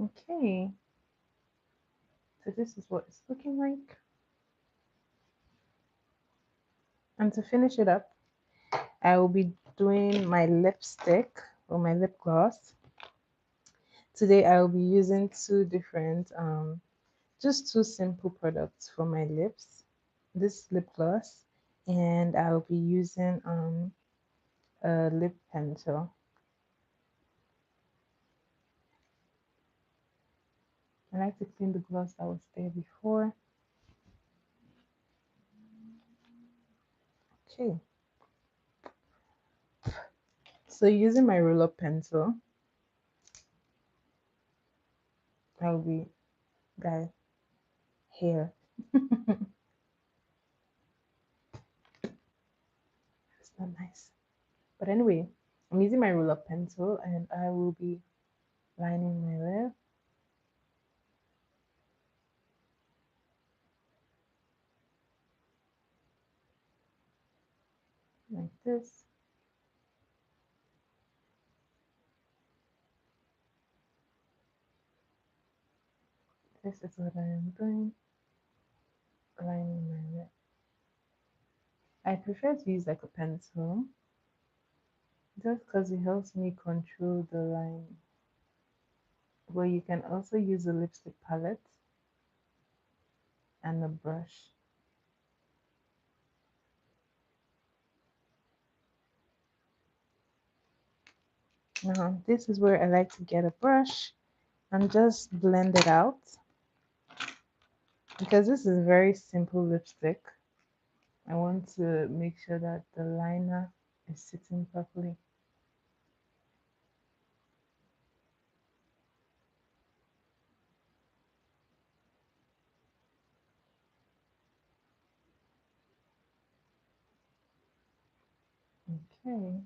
Okay. So this is what it's looking like. And to finish it up, I will be doing my lipstick or my lip gloss. Today I will be using two different, just two simple products for my lips. This lip gloss, and I'll be using a lip pencil. I like to clean the gloss that was there before. Okay, so using my roller pencil, I'll be guys here. It's not nice. But anyway, I'm using my ruler pencil and I will be lining my lip like this. This is what I am doing, lining my lip. I prefer to use like a pencil just because it helps me control the line. But you can also use a lipstick palette and a brush. Now, this is where I like to get a brush and just blend it out because this is very simple lipstick. I want to make sure that the liner is sitting properly. Okay.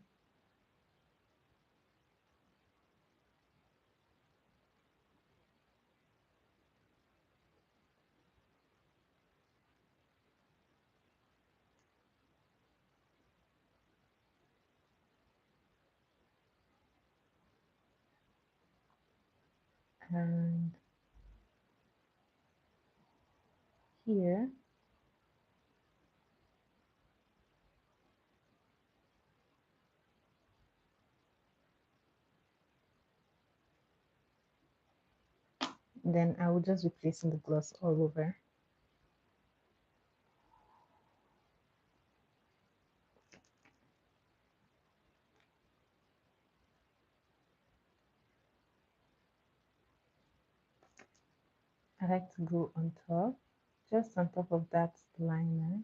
And here, then I will just be placing the gloss all over. I like to go on top, just on top of that liner.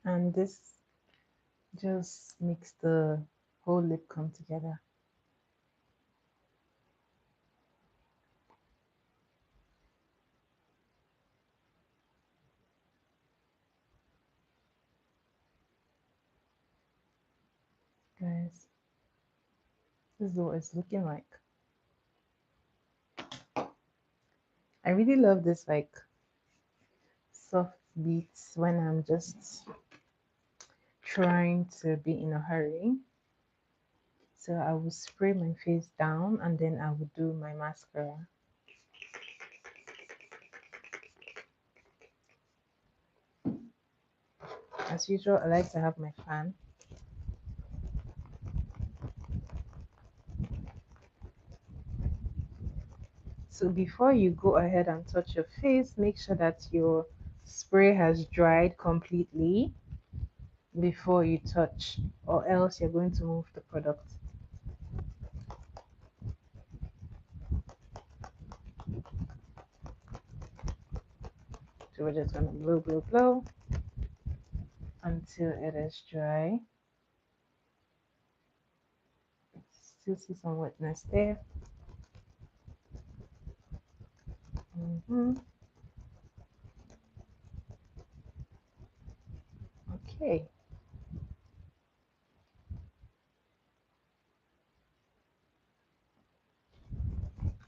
And this just makes the whole lip come together. Guys, this is what it's looking like. I really love this like soft beats when I'm just trying to be in a hurry. So I will spray my face down and then I will do my mascara. As usual, I like to have my fan. So before you go ahead and touch your face, make sure that your spray has dried completely before you touch, or else you're going to move the product. So we're just gonna blow, blow, blow until it is dry. Still see some wetness there. Okay.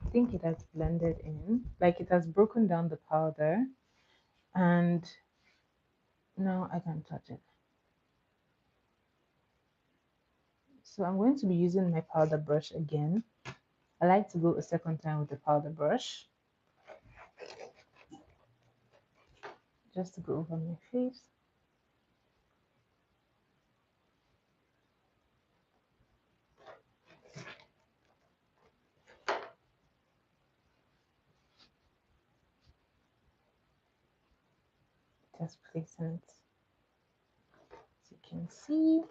I think it has blended in, like it has broken down the powder, and now I can touch it. So I'm going to be using my powder brush again. I like to go a second time with the powder brush just to go over my face. Just placing it, as you can see.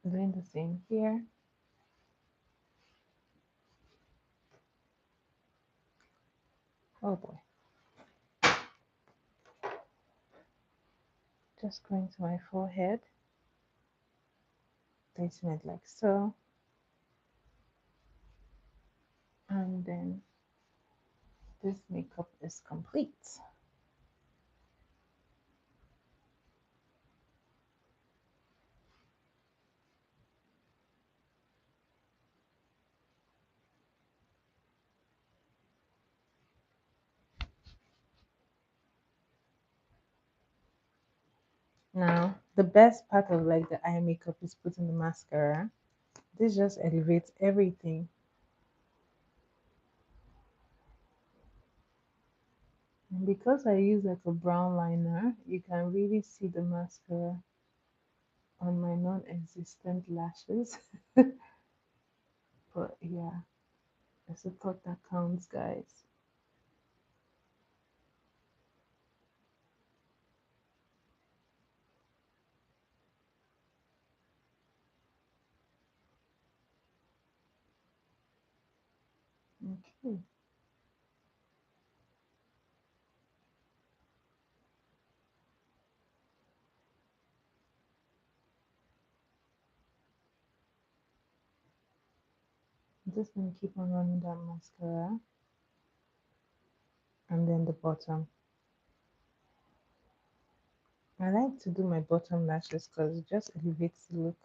Doing the same here. Oh boy. Just going to my forehead, placing it like so, and then this makeup is complete. Now, the best part of like the eye makeup is putting the mascara. This just elevates everything. And because I use like a brown liner, you can really see the mascara on my non-existent lashes. But yeah, it's a thought that counts, guys. Okay, I'm just gonna keep on running that mascara and then the bottom. I like to do my bottom lashes because it just elevates the look.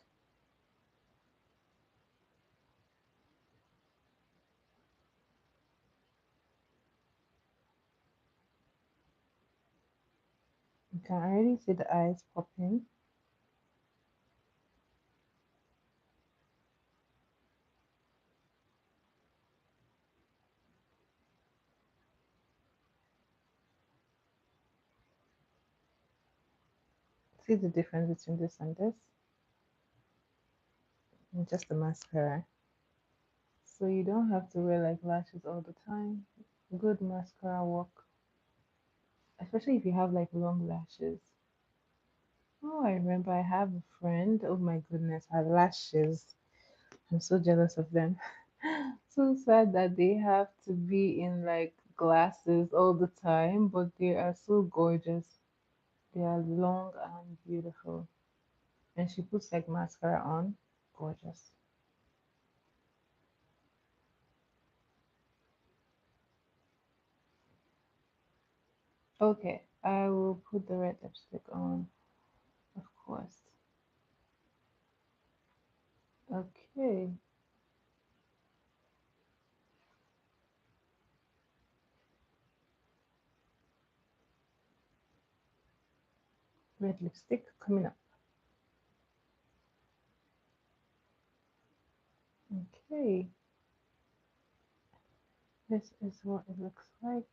You can already see the eyes popping. See the difference between this and this? And just the mascara. So you don't have to wear like lashes all the time. Good mascara work, especially if you have like long lashes. Oh, I remember I have a friend. Oh my goodness, her lashes. I'm so jealous of them. So sad that they have to be in like glasses all the time, but they are so gorgeous. They are long and beautiful. And she puts like mascara on. Gorgeous. Okay, I will put the red lipstick on, of course. Okay, red lipstick coming up. Okay, this is what it looks like.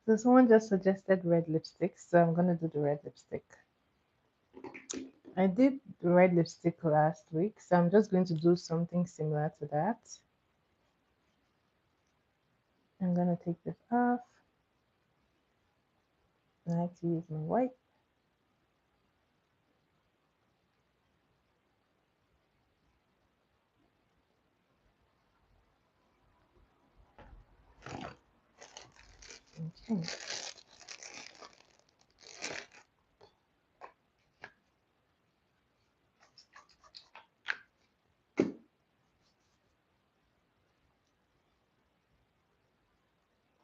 So someone just suggested red lipstick, so I'm gonna do the red lipstick. I did the red lipstick last week, so I'm just going to do something similar to that. I'm gonna take this off. I like to use my white. Okay.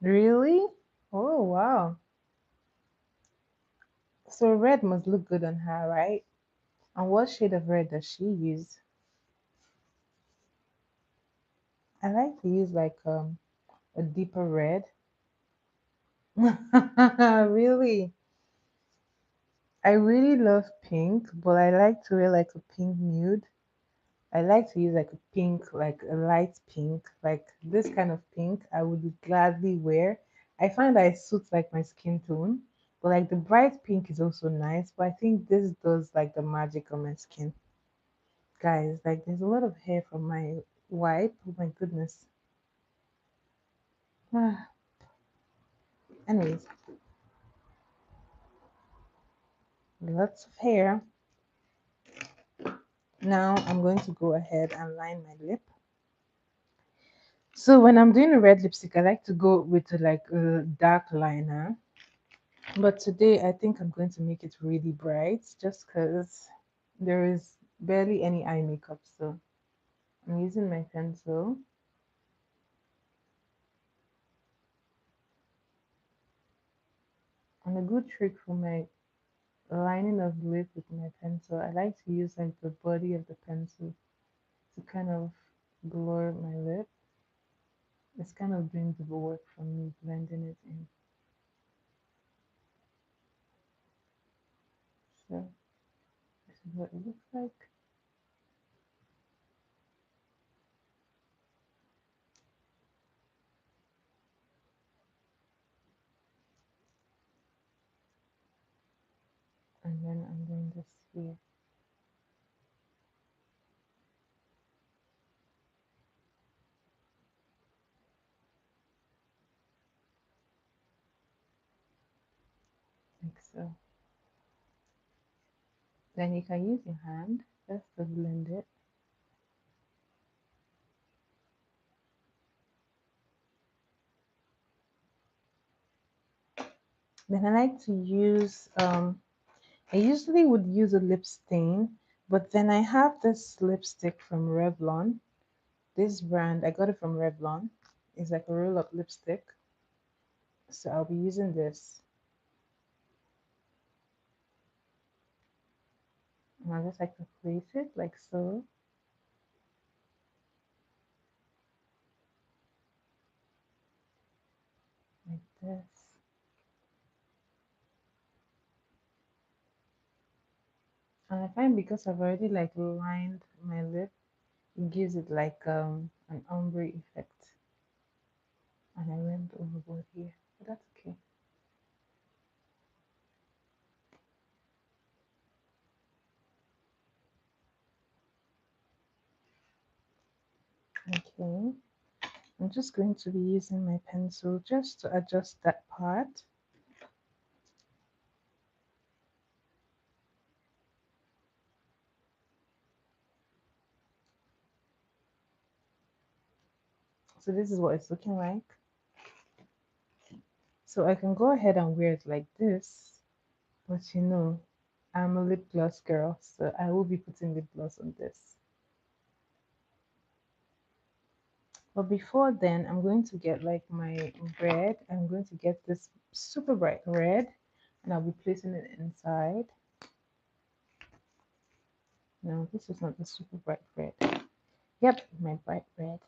Really? Oh wow. So red must look good on her, right? And what shade of red does she use? I like to use like a deeper red. Really? I really love pink, but I like to wear like a pink nude. I like to use like a pink, like a light pink, like this kind of pink I would gladly wear. I find that it suits like my skin tone. But like the bright pink is also nice, but I think this does like the magic on my skin. Guys, like there's a lot of hair from my wipe. Oh my goodness. Ah, anyways, lots of hair. Now I'm going to go ahead and line my lip. So when I'm doing a red lipstick, I like to go with like a dark liner. But today I think I'm going to make it really bright just because there is barely any eye makeup. So I'm using my pencil. And a good trick for my lining of lip with my pencil, I like to use like the body of the pencil to kind of blur my lip. It's kind of doing the work for me, blending it in. So this is what it looks like. And then I'm doing this here. Like so. Then you can use your hand just to blend it. Then I like to use I usually would use a lip stain, but then I have this lipstick from Revlon. This brand, I got it from Revlon. It's like a roll up lipstick. So I'll be using this. And I just like to place it like so, like this. And I find because I've already like lined my lip, it gives it like an ombre effect. And I went overboard here, but that's okay. Okay, I'm just going to be using my pencil just to adjust that part. So this is what it's looking like. So I can go ahead and wear it like this, but I'm a lip gloss girl, so I will be putting lip gloss on this. But before then, I'm going to get like my red. I'm going to get this super bright red, and I'll be placing it inside. No, this is not the super bright red. Yep, my bright red.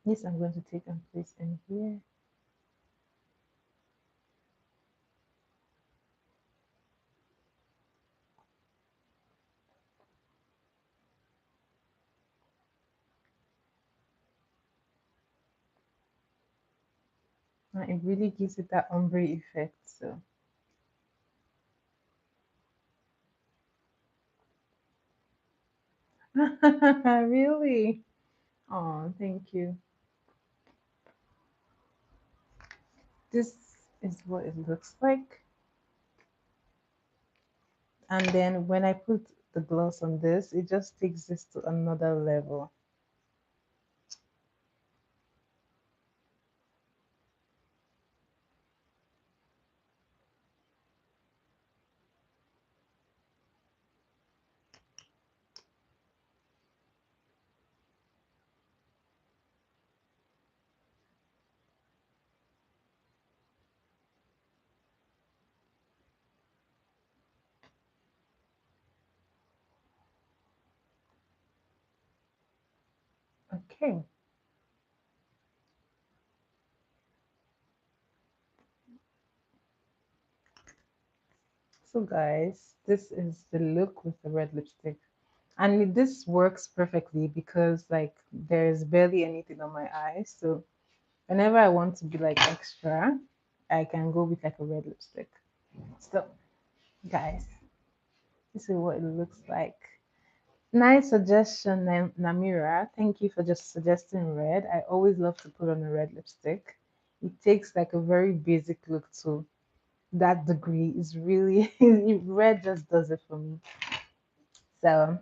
This I'm going to take and place in here. And it really gives it that ombre effect. So, really? Oh, thank you. This is what it looks like. And then when I put the gloss on this, it just takes this to another level. Okay, so guys, this is the look with the red lipstick. And this works perfectly because like there's barely anything on my eyes. So whenever I want to be like extra, I can go with like a red lipstick. So guys, this is what it looks like. Nice suggestion, Namira. Thank you for just suggesting red. I always love to put on a red lipstick. It takes like a very basic look to that degree. Is really red just does it for me. So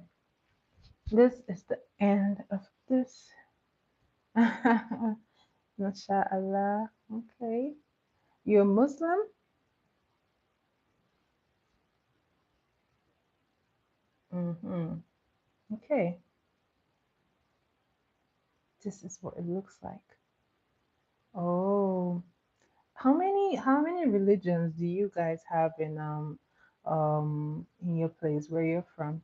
this is the end of this. MashaAllah. Okay. You're Muslim? Mm-hmm. Okay. This is what it looks like. Oh. How many religions do you guys have in your place where you're from?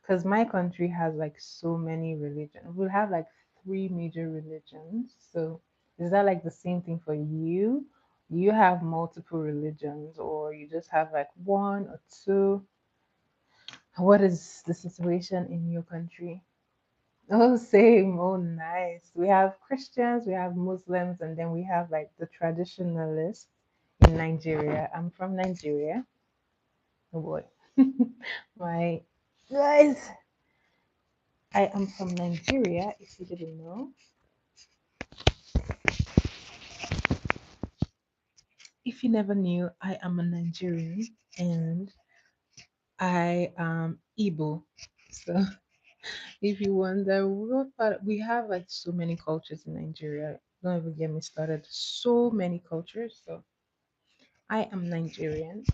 Because my country has like so many religions. We have like three major religions. So is that like the same thing for you? You have multiple religions, or you just have like one or two? What is the situation in your country? Oh, same. Oh, nice. We have Christians, we have Muslims, and then we have like the traditionalists in Nigeria. I'm from Nigeria. Oh boy. My guys, I am from Nigeria, if you didn't know. If you never knew, I am a Nigerian and I am Igbo. So if you wonder what part, we have like so many cultures in Nigeria. Don't even get me started. So many cultures. So I am Nigerian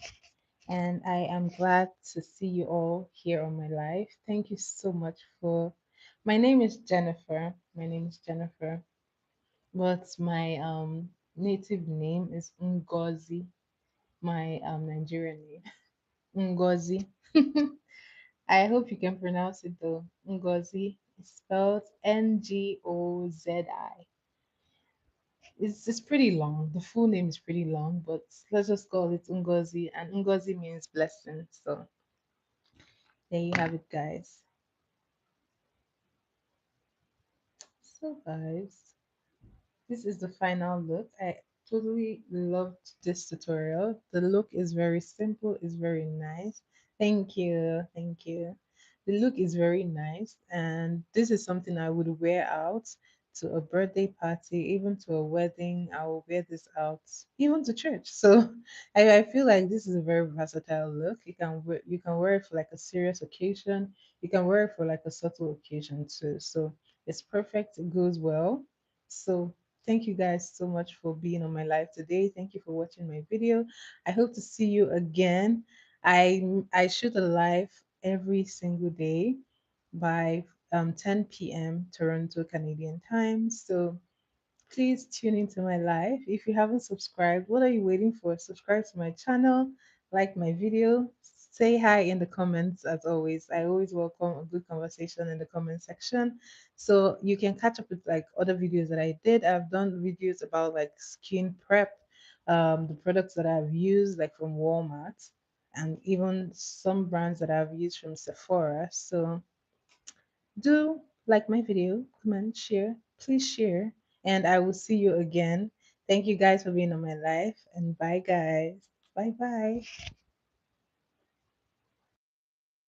and I am glad to see you all here on my live. Thank you so much for. My name is Jennifer. My name is Jennifer, but my native name is Ngozi. My Nigerian name, Ngozi. I hope you can pronounce it though. Ngozi is spelled Ngozi. It's pretty long. The full name is pretty long, but let's just call it Ngozi. And Ngozi means blessing. So there you have it, guys. So, guys, this is the final look. I totally loved this tutorial. The look is very simple, it's very nice. Thank you. Thank you. The look is very nice, and this is something I would wear out to a birthday party, even to a wedding. I will wear this out, even to church. So I feel like this is a very versatile look. You can wear it for like a serious occasion. You can wear it for like a subtle occasion too. So It's perfect, it goes well. So thank you guys so much for being on my live today. Thank you for watching my video. I hope to see you again. I shoot a live every single day by 10 p.m. Toronto Canadian time. So please tune into my live. If you haven't subscribed, what are you waiting for? Subscribe to my channel, like my video, say hi in the comments as always. I always welcome a good conversation in the comment section. So you can catch up with like other videos that I did. I've done videos about like skin prep, the products that I've used, like from Walmart, and even some brands that I've used from Sephora. So do like my video, comment, share, please share, and I will see you again. Thank you guys for being on my life, and bye, guys. Bye bye.